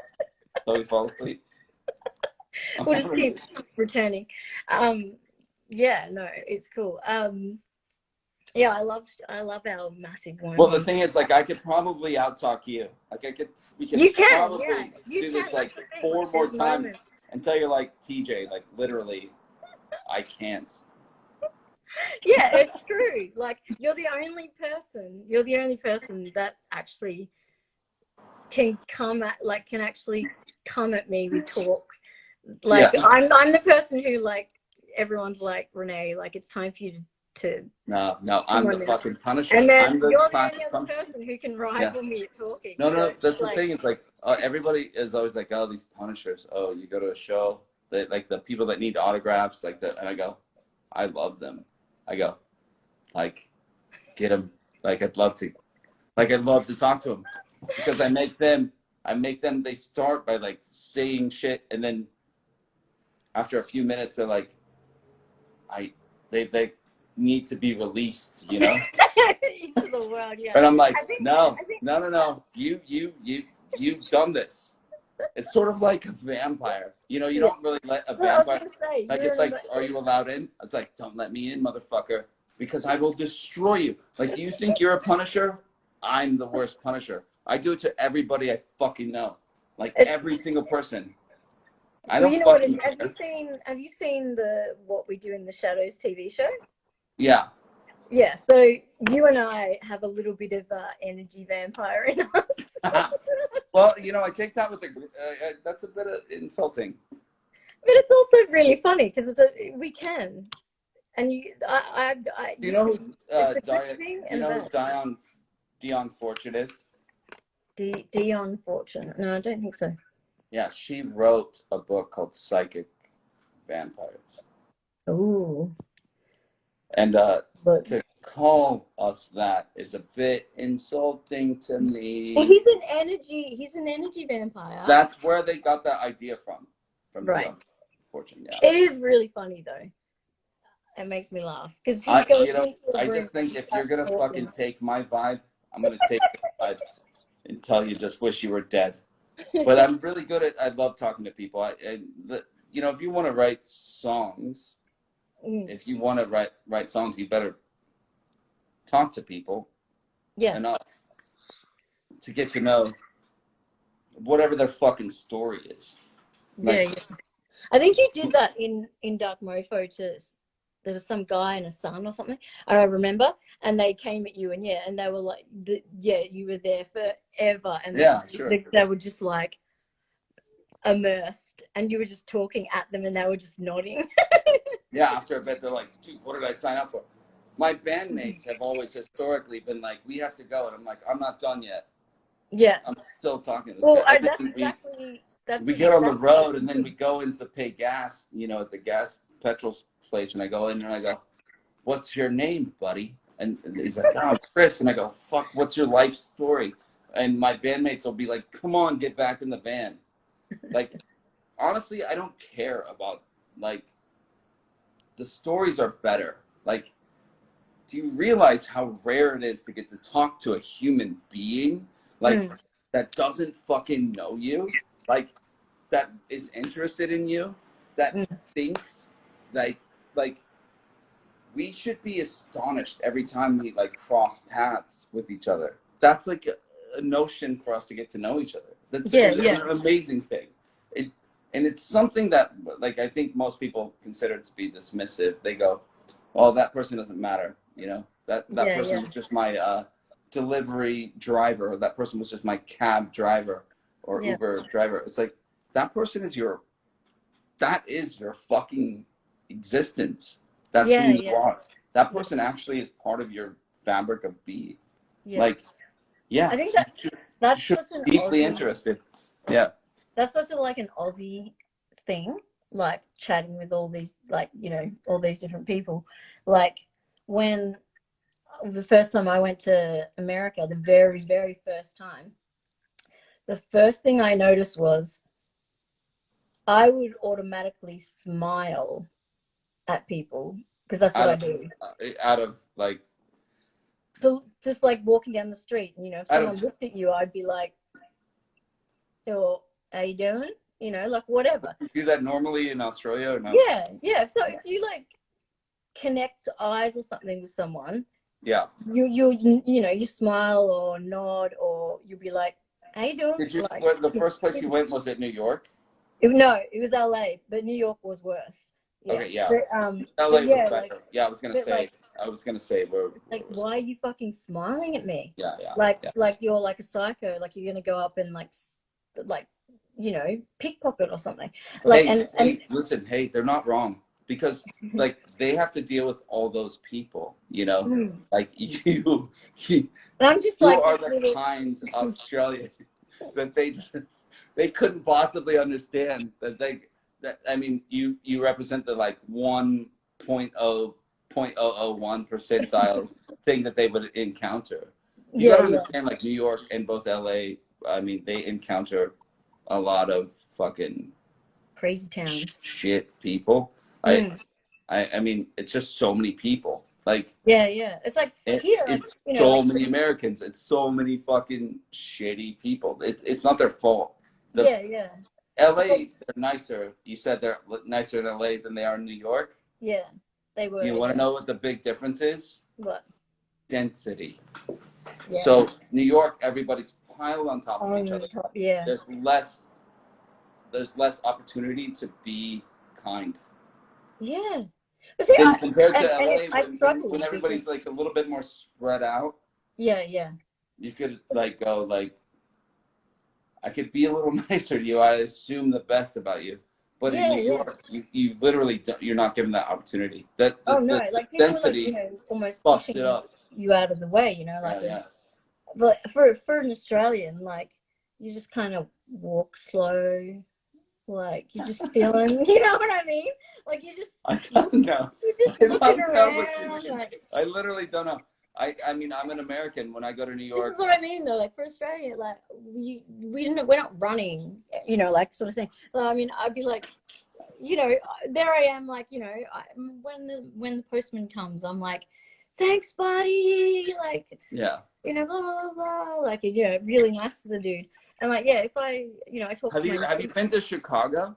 S2: until we fall asleep.
S1: We'll just keep returning. Yeah, no, it's cool. Yeah, I love our massive one.
S2: Well, the thing is, like, I could probably out-talk you. Like, we could probably do this like 4 more times until you're like, TJ, like, literally, I can't.
S1: Yeah, it's true. Like, you're the only person that actually can actually come at me with talk. Like, yeah. I'm the person who, like, everyone's like, Renee, like, it's time for you to
S2: No, I'm the fucking Punisher.
S1: And then
S2: I'm
S1: you're the only other person who can rival me at talking.
S2: No, that's the thing. It's like, everybody is always like, oh, these Punishers. Oh, you go to a show, like, the people that need autographs, like that. And I go, I love them. I go, like, get them. Like I'd love to talk to them because I make them, they start by like saying shit. And then after a few minutes, they're like, they need to be released, you know?
S1: Into the world, yeah.
S2: And I'm like,
S1: I think-
S2: no. You've done this. It's sort of like a vampire. You know, you don't really let a
S1: Well, I was
S2: vampire,
S1: gonna say,
S2: like, it's like, are you allowed in? It's like, don't let me in, motherfucker, because I will destroy you. Like, you think you're a punisher? I'm the worst punisher. I do it to everybody I fucking know. Like, every single person. I don't fucking care.
S1: Have you seen the What We Do in the Shadows TV show?
S2: Yeah.
S1: Yeah, so you and I have a little bit of energy vampire in us.
S2: Well, you know, I take that with that's a bit of insulting.
S1: But it's also really funny because we can. And
S2: Do you know who
S1: it's a good thing
S2: do you know who Dion Fortune is?
S1: Dion Fortune. No, I don't think so.
S2: Yeah, she wrote a book called Psychic Vampires.
S1: Ooh.
S2: And to call us that is a bit insulting to me.
S1: Well, he's an energy vampire.
S2: That's where they got that idea from
S1: Right.
S2: Dion Fortune. Yeah.
S1: It is really funny though. It makes me laugh because
S2: I just think if you're gonna fucking take my vibe, I'm gonna take the vibe until you just wish you were dead. But I'm really good at. I love talking to people. You know, if you want to write songs, if you want to write songs, you better talk to people.
S1: Yeah.
S2: Enough to get to know whatever their fucking story is. Like,
S1: yeah. I think you did that in Dark Mofo too. There was some guy and a son or something, I remember, and they came at you, and they were like, you were there forever, and they were just like immersed, and you were just talking at them, and they were just nodding.
S2: Yeah, after a bit, they're like, dude, what did I sign up for? My bandmates have always historically been like, we have to go, and I'm like, I'm not done yet.
S1: Yeah,
S2: I'm still talking to this
S1: well,
S2: guy. We get on the road, and then we go in to pay gas, you know, at the petrol place, and I go in and I go, what's your name, buddy? And he's like, oh, Chris. And I go, fuck, what's your life story? And my bandmates will be like, come on, get back in the van. Like, honestly, I don't care about, like, the stories are better. Like, do you realize how rare it is to get to talk to a human being, like, that doesn't fucking know you, like, that is interested in you, that thinks, like, we should be astonished every time we, like, cross paths with each other. That's, like, a notion for us to get to know each other. That's an amazing thing. And it's something that, like, I think most people consider to be dismissive. They go, well, that person doesn't matter, you know? That person was just my delivery driver. Or that person was just my cab driver or Uber driver. It's like, that person is your fucking existence. That's who you are. That person actually is part of your fabric of being. Yeah. Like, I
S1: think that's
S2: such an deeply interested. Yeah.
S1: That's such an Aussie thing, like chatting with all these, like, you know, all these different people. Like, when the first time I went to America, the very, very first time, the first thing I noticed was I would automatically smile at people because that's what I do.
S2: Out of, like,
S1: just like walking down the street, you know, if someone looked at you, I'd be like, "Oh, how you doing?" You know, like, whatever.
S2: You do that normally in Australia or no?
S1: Yeah. So if you, like, connect eyes or something with someone,
S2: you
S1: know, you smile or nod, or you'll be like, "How you doing?"
S2: Did you?
S1: Like,
S2: the first place you went, was it New York?
S1: No, it was LA, but New York was worse. Yeah.
S2: Okay, yeah.
S1: But,
S2: LA was better.
S1: like,
S2: yeah, I was gonna say we're
S1: like, why are you fucking smiling at me?
S2: Yeah.
S1: Like you're like a psycho. Like you're gonna go up and like, you know, pickpocket or something. Like,
S2: hey, listen, hey, they're not wrong, because like they have to deal with all those people, you know, like you.
S1: And I'm just
S2: you
S1: like,
S2: are the kind Australian that they couldn't possibly understand that I mean, you represent the, like, 1.0 0.001 percentile thing that they would encounter. You
S1: Yeah,
S2: gotta
S1: yeah.
S2: understand, like New York and both LA, I mean, they encounter a lot of fucking
S1: Crazy town.
S2: shit people.
S1: Mm.
S2: I mean, it's just so many people. Like,
S1: Yeah, yeah. It's like here, like,
S2: it's
S1: you know,
S2: so
S1: like
S2: many Americans. It's so many fucking shitty people. It's not their fault. The
S1: yeah, yeah.
S2: LA,
S1: It's like,
S2: they're nicer. You said they're nicer in LA than they are in New York.
S1: yeah, they were.
S2: You want
S1: Yeah.
S2: to know what the big difference is?
S1: What?
S2: Density.
S1: Yeah.
S2: So New York, everybody's piled on top of each
S1: On
S2: other.
S1: top, yeah.
S2: There's less opportunity to be kind.
S1: Yeah. But see,
S2: Then compared to LA,
S1: I struggle
S2: when everybody's
S1: because,
S2: like a little bit more spread out,
S1: yeah, yeah.
S2: you could like go like, I could be a little nicer to you. I assume the best about you. But in
S1: Yeah,
S2: New
S1: yeah.
S2: York, you literally don't, you're not given that opportunity. That
S1: Oh no,
S2: the
S1: like people are like,
S2: density
S1: almost
S2: fucks it
S1: pushing
S2: up.
S1: you out of the way, like
S2: Yeah.
S1: but for an Australian, like you just kind of walk slow, like you're just feeling, you know what I mean? Like
S2: I don't know.
S1: you're just
S2: I
S1: looking
S2: don't know what you
S1: around,
S2: mean.
S1: like
S2: I literally don't know. I mean, I'm an American. When I go to New
S1: this
S2: York,
S1: is what I mean though. Like for Australia, like we're not running, like sort of thing. So I mean, I'd be like, there I am, like, when the postman comes, I'm like, thanks, buddy, like,
S2: yeah.
S1: blah blah blah, like, really nice to the dude. And like, yeah, if I talk
S2: Have
S1: to
S2: you
S1: my
S2: been to Chicago?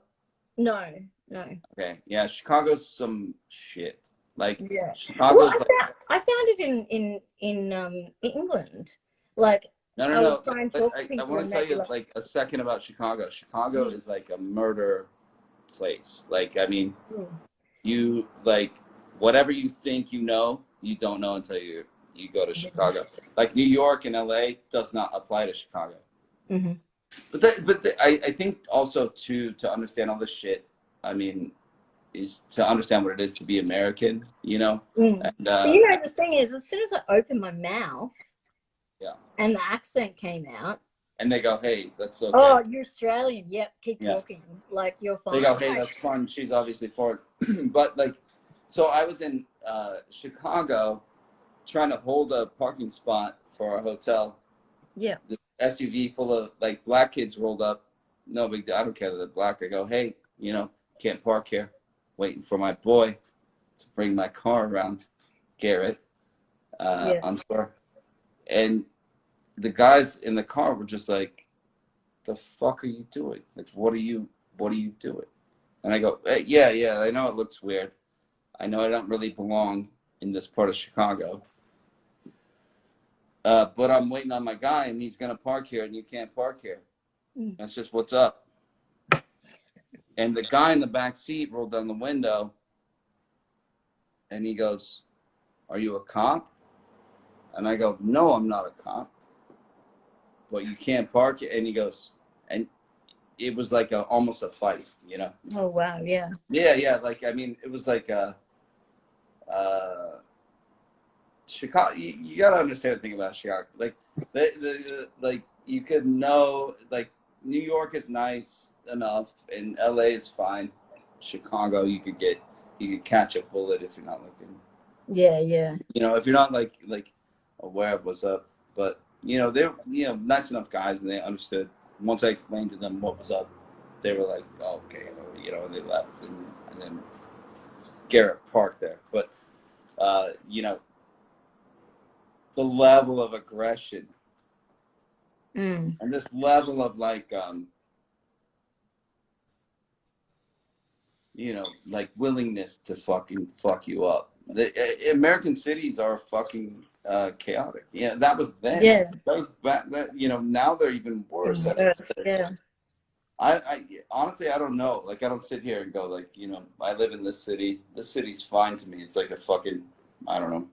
S1: no.
S2: Okay, yeah, Chicago's some shit. Like
S1: Yeah. Well,
S2: Chicago's like
S1: I found it in England. Like I
S2: no.
S1: would try and talk to
S2: I
S1: people
S2: want
S1: and
S2: to tell
S1: they'd be
S2: you
S1: like,
S2: like a second about Chicago. Chicago
S1: mm,
S2: is like a murder place. Like I mean,
S1: mm,
S2: you like whatever you think you know, you don't know until you go to Chicago. Like New York and LA does not apply to Chicago.
S1: mm-hmm.
S2: I think also to understand all this shit, I mean, is to understand what it is to be American,
S1: Mm.
S2: And
S1: But the thing is, as soon as I opened my mouth,
S2: yeah,
S1: and the accent came out,
S2: and they go, hey, that's okay.
S1: oh, you're Australian. Yep, keep
S2: Yeah.
S1: talking. Like you're fine.
S2: They go, hey, that's fun. She's obviously foreign. But like, so I was in Chicago trying to hold a parking spot for a hotel.
S1: Yeah.
S2: This SUV full of like black kids rolled up. No big deal. I don't care that they're black. I go, hey, can't park here. Waiting for my boy to bring my car around, Garrett, on tour. And the guys in the car were just like, the fuck are you doing? Like, what are you doing? And I go, hey, yeah, I know it looks weird. I know I don't really belong in this part of Chicago. But I'm waiting on my guy, and he's going to park here, and you can't park here.
S1: Mm.
S2: That's just what's up. And the guy in the back seat rolled down the window, and he goes, are you a cop? And I go, no, I'm not a cop. But you can't park it. And he goes, and it was like almost a fight,
S1: Oh wow, yeah.
S2: Yeah. Like, I mean, it was like Chicago. You got to understand the thing about Chicago. Like, like you could know, like New York is nice enough, and LA is fine. Chicago, you could catch a bullet if you're not looking.
S1: Yeah.
S2: If you're not like aware of what's up. But they're nice enough guys, and they understood. Once I explained to them what was up, they were like, oh, okay, and they left, and then Garrett parked there. But the level of aggression and this level of like like willingness to fucking fuck you up. The American cities are fucking chaotic. Yeah, that was then.
S1: Yeah.
S2: That was back. Now they're even worse.
S1: Yeah.
S2: I honestly, I don't know. Like, I don't sit here and go like, I live in this city. This city's fine to me. It's like a fucking, I don't know.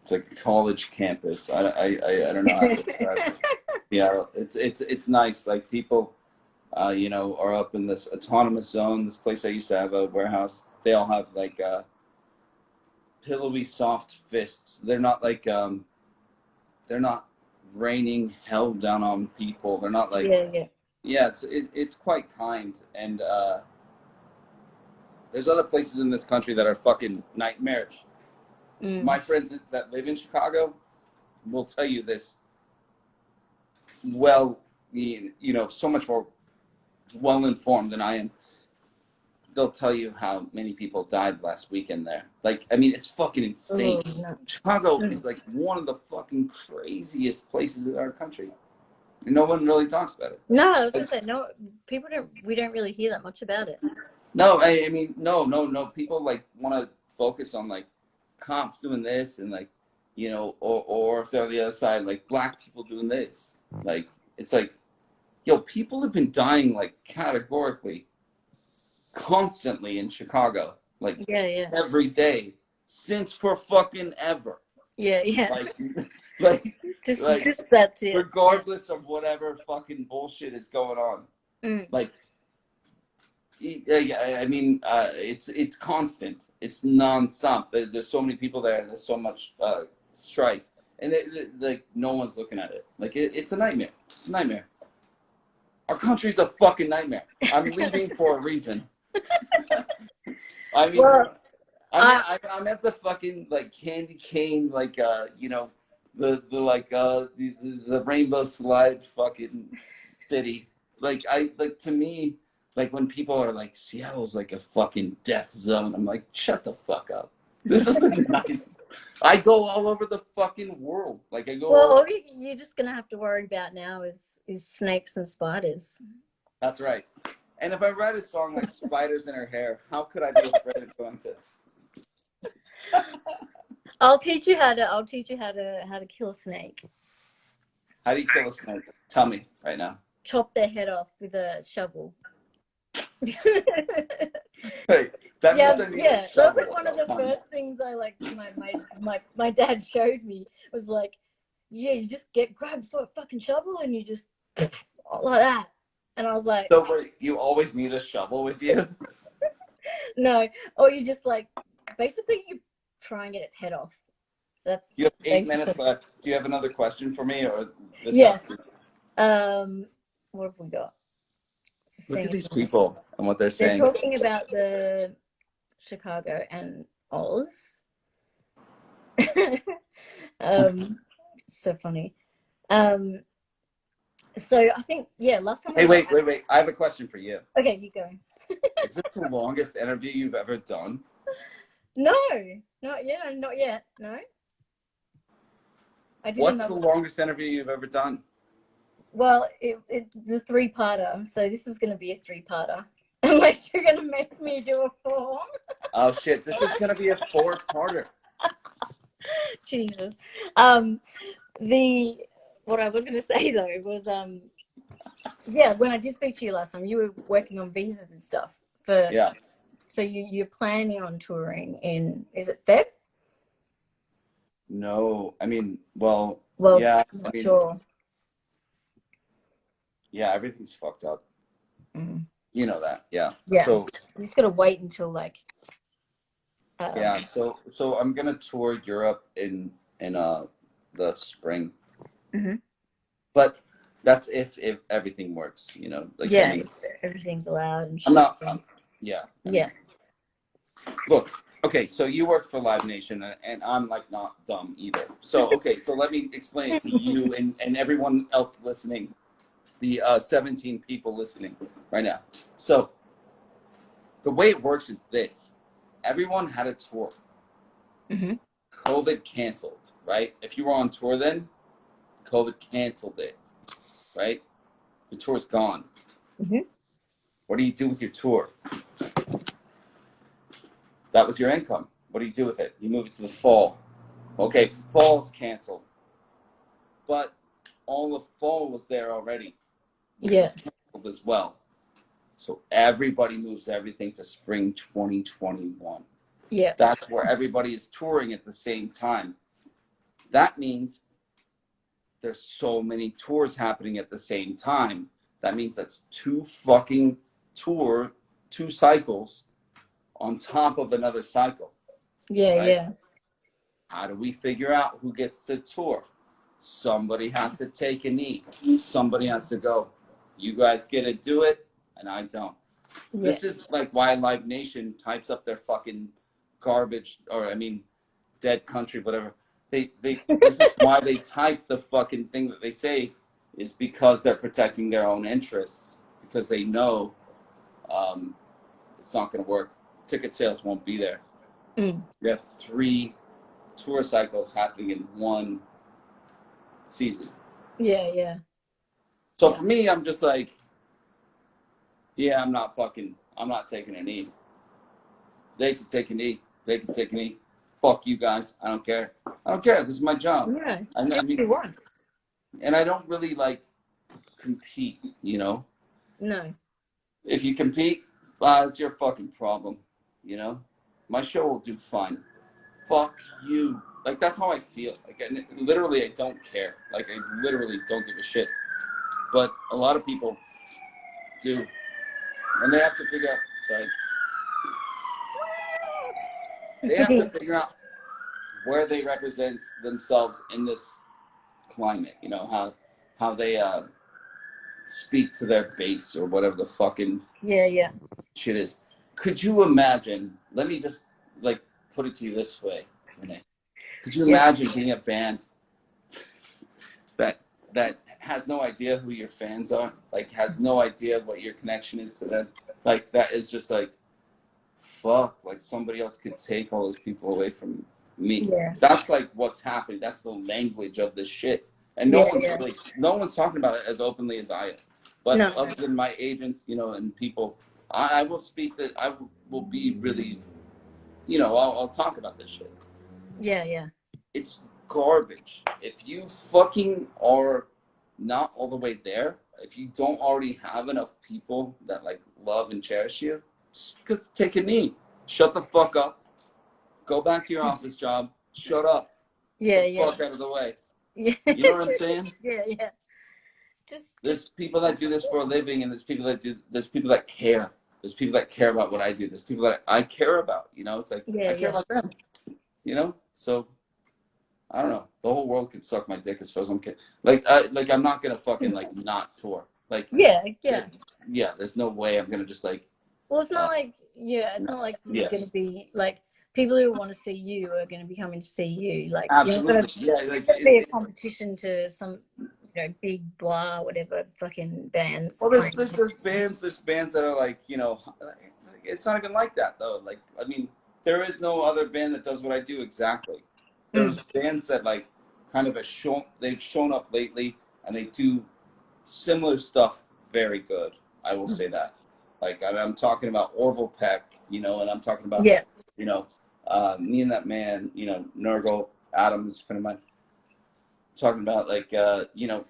S2: It's like a college campus. I don't know how to describe it. Yeah, it's nice. Like, people, are up in this autonomous zone. This place I used to have a warehouse. They all have like pillowy, soft fists. They're not like they're not raining hell down on people. They're not like yeah. It's quite kind. And there's other places in this country that are fucking nightmarish. My friends that live in Chicago will tell you this. Well, you know, so much more well informed than I am. They'll tell you how many people died last weekend there. Like, I mean, it's fucking insane.
S1: Oh, no.
S2: Chicago is like one of the fucking craziest places in our country. And no one really talks about it.
S1: No, I was gonna say no. We don't really hear that much about it.
S2: No, I mean, no. People like want to focus on like cops doing this and like, you know, or if they're on the other side, like black people doing this. Like, it's like, yo, people have been dying like categorically, constantly in Chicago, like
S1: Yeah.
S2: every day since for fucking ever.
S1: Yeah.
S2: Like,
S1: Just that's it.
S2: regardless of whatever fucking bullshit is going on. Like, I mean, it's constant. It's nonstop. There's so many people there. There's so much strife, and like no one's looking at it. Like it's a nightmare. It's a nightmare. Our country's a fucking nightmare. I'm leaving for a reason. I mean,
S1: Well,
S2: I'm at the fucking like candy cane, like you know, the rainbow slide fucking city. Like to me. Like when people are like, Seattle's like a fucking death zone. I'm like, shut the fuck up. This is nice. I go all over the fucking world. Like I go.
S1: well, all you're just gonna have to worry about now is snakes and spiders.
S2: That's right. And if I write a song like "Spiders in Her Hair," how could I be afraid of going to?
S1: I'll teach you how to kill a snake.
S2: How do you kill a snake? Tell me right now.
S1: Chop their head off with a shovel.
S2: Hey, that means I need a
S1: That was
S2: shovel
S1: like one of the
S2: all time.
S1: first things I like. My dad showed me was like, yeah, you just grab a fucking shovel and you just like that. And I was like,
S2: So wait, you always need a shovel with you?
S1: no, or you just like basically you try and get its head off. That's
S2: You have 8
S1: basically-
S2: minutes left. Do you have another question for me, or this?
S1: Yes.
S2: has to-
S1: What have we got?
S2: Look at these people and what they're
S1: They're
S2: saying.
S1: talking about the Chicago and Oz. So funny. So I think last time.
S2: Hey, wait. I have a question for you.
S1: Okay, you go.
S2: Is this the longest interview you've ever done?
S1: No, not yet. No. I did
S2: What's the longest interview you've ever done?
S1: Well, it's the 3-parter, so this is going to be a 3-parter. Unless you're going to make me do a 4.
S2: Oh shit! This is gonna be a 4-parter.
S1: Jesus. What I was going to say though was when I did speak to you last time, you were working on visas and stuff for.
S2: Yeah.
S1: So you're planning on touring in, is it Feb?
S2: No, I mean, well,
S1: yeah.
S2: I'm
S1: not
S2: mean,
S1: sure.
S2: Yeah, everything's fucked up.
S1: Mm.
S2: You know that, yeah.
S1: Yeah.
S2: So
S1: you just gotta wait until like.
S2: yeah, so I'm gonna tour Europe in the spring.
S1: Mm-hmm.
S2: But that's if everything works, you know. Like,
S1: yeah,
S2: I mean,
S1: everything's allowed. And
S2: I'm not. Yeah.
S1: Yeah.
S2: Look, okay, so you work for Live Nation, and I'm like not dumb either. So okay, so let me explain it to you and everyone else listening, the 17 people listening right now. So the way it works is this: everyone had a tour.
S1: Mm-hmm.
S2: COVID canceled, right? If you were on tour then, COVID canceled it, right? The tour's gone.
S1: Mm-hmm.
S2: What do you do with your tour? That was your income. What do you do with it? You move it to the fall. Okay, fall's canceled. But all of fall was there already. Which was canceled as well. So everybody moves everything to spring 2021.
S1: Yeah.
S2: That's where everybody is touring at the same time. That means there's so many tours happening at the same time. That means that's 2 cycles on top of another cycle.
S1: Yeah,
S2: right?
S1: yeah.
S2: How do we figure out who gets to tour? Somebody has to take a knee. Somebody has to go, you guys get to do it, and I don't. Yeah. This is like why Live Nation types up their fucking garbage, or I mean, dead country, whatever. This is why they type the fucking thing that they say, is because they're protecting their own interests, because they know it's not going to work. Ticket sales won't be there. You have 3 tour cycles happening in one season.
S1: Yeah.
S2: So for me, I'm just like, yeah, I'm not taking a knee. They can take a knee. They can take a knee. Fuck you guys. I don't care. This is my job.
S1: Yeah.
S2: I mean, and I don't really like compete, you know?
S1: No.
S2: If you compete, it's your fucking problem, you know? My show will do fine. Fuck you. Like, that's how I feel. Like, and literally, I don't care. Like, I literally don't give a shit. But a lot of people do. And they have to figure out, they have to figure out where they represent themselves in this climate, you know, how they speak to their base or whatever the fucking shit is. Could you imagine, let me just like put it to you this way, Renee. Could you imagine being a band that has no idea who your fans are, like has no idea what your connection is to them, like that is just like, fuck, like somebody else could take all those people away from me. That's like what's happening. That's the language of this shit, and no one's talking about it as openly as I am. But other than my agents, you know, and people, I will speak that I will be really, you know, I'll talk about this shit.
S1: Yeah.
S2: It's garbage. If you fucking are not all the way there, if you don't already have enough people that like love and cherish you, just take a knee. Shut the fuck up. Go back to your office job. Shut up. Get the fuck out of the way.
S1: Yeah.
S2: You know what I'm saying?
S1: Yeah.
S2: There's people that do this for a living, and there's people that care. There's people that care about what I do. There's people that I care about, you know? It's like, I care about them, you know? So, I don't know. The whole world could suck my dick as far as I'm kidding. Like, I'm not going to fucking, like, not tour. Like, yeah, there's no way I'm going to just, like.
S1: Well, it's not like, it's not like you're going to be, like, people who want to see you are going to be coming to see you. Like,
S2: absolutely.
S1: Like, it's be a competition to some, you know, big blah, whatever fucking bands.
S2: Well, there's bands that are like, you know, it's not even like that, though. Like, I mean, there is no other band that does what I do exactly. There's bands that, like, kind of they've shown up lately, and they do similar stuff very good. I will say that. Like, I'm talking about Orville Peck, you know, and I'm talking about, you know, me and that man, you know, Nurgle, Adam, who's a friend of mine. I'm talking about, like, you know,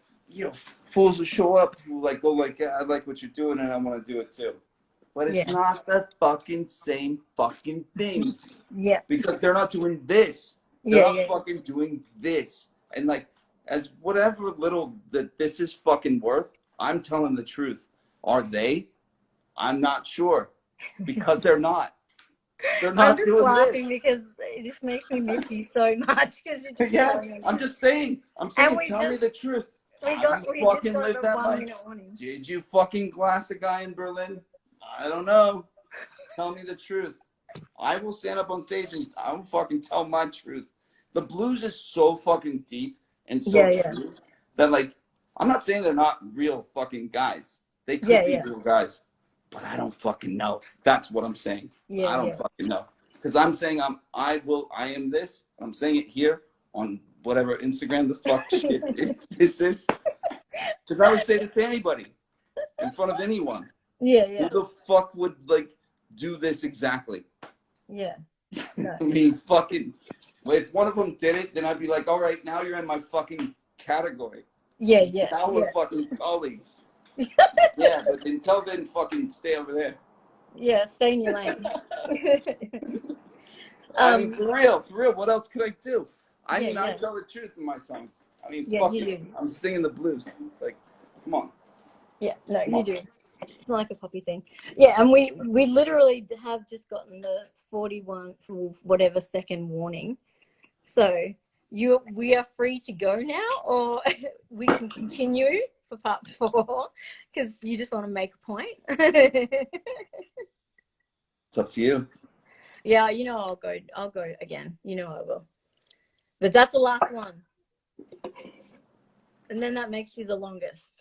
S2: fools who show up who, like, go, like, I like what you're doing, and I want to do it, too. But it's not the fucking same fucking thing. Because they're not doing this. They're not fucking doing this. And, like, as whatever little that this is fucking worth, I'm telling the truth. Are they? I'm not sure, because they're not. They're not doing this. I'm just laughing
S1: because this makes me miss you so much, because you're just
S2: I'm just saying. Tell me the truth.
S1: We fucking lived that life.
S2: Did you fucking glass a guy in Berlin? I don't know. Tell me the truth. I will stand up on stage and I will fucking tell my truth. The blues is so fucking deep and so true that, like, I'm not saying they're not real fucking guys. They could be real guys. But I don't fucking know. That's what I'm saying. I don't fucking know. Because I'm saying I am this. I'm saying it here on whatever Instagram the fuck shit this is. Because I would say this to anybody. In front of anyone. Who the fuck would, like, do this exactly? No. I mean, fucking, if one of them did it, then I'd be like, all right, now you're in my fucking category. Now we're fucking colleagues. But until then, fucking stay over there.
S1: Stay in your lane.
S2: I mean, for real, what else could I do? I mean, I tell the truth in my songs. I mean, fucking, I'm singing the blues. Like, come on.
S1: You do. It's not like a poppy thing. And we literally have just gotten the 41 whatever second warning. So we are free to go now, or we can continue for part 4, because you just want to make a point.
S2: It's up to you.
S1: You know, I'll go again. You know I will. But that's the last one. And then that makes you the longest.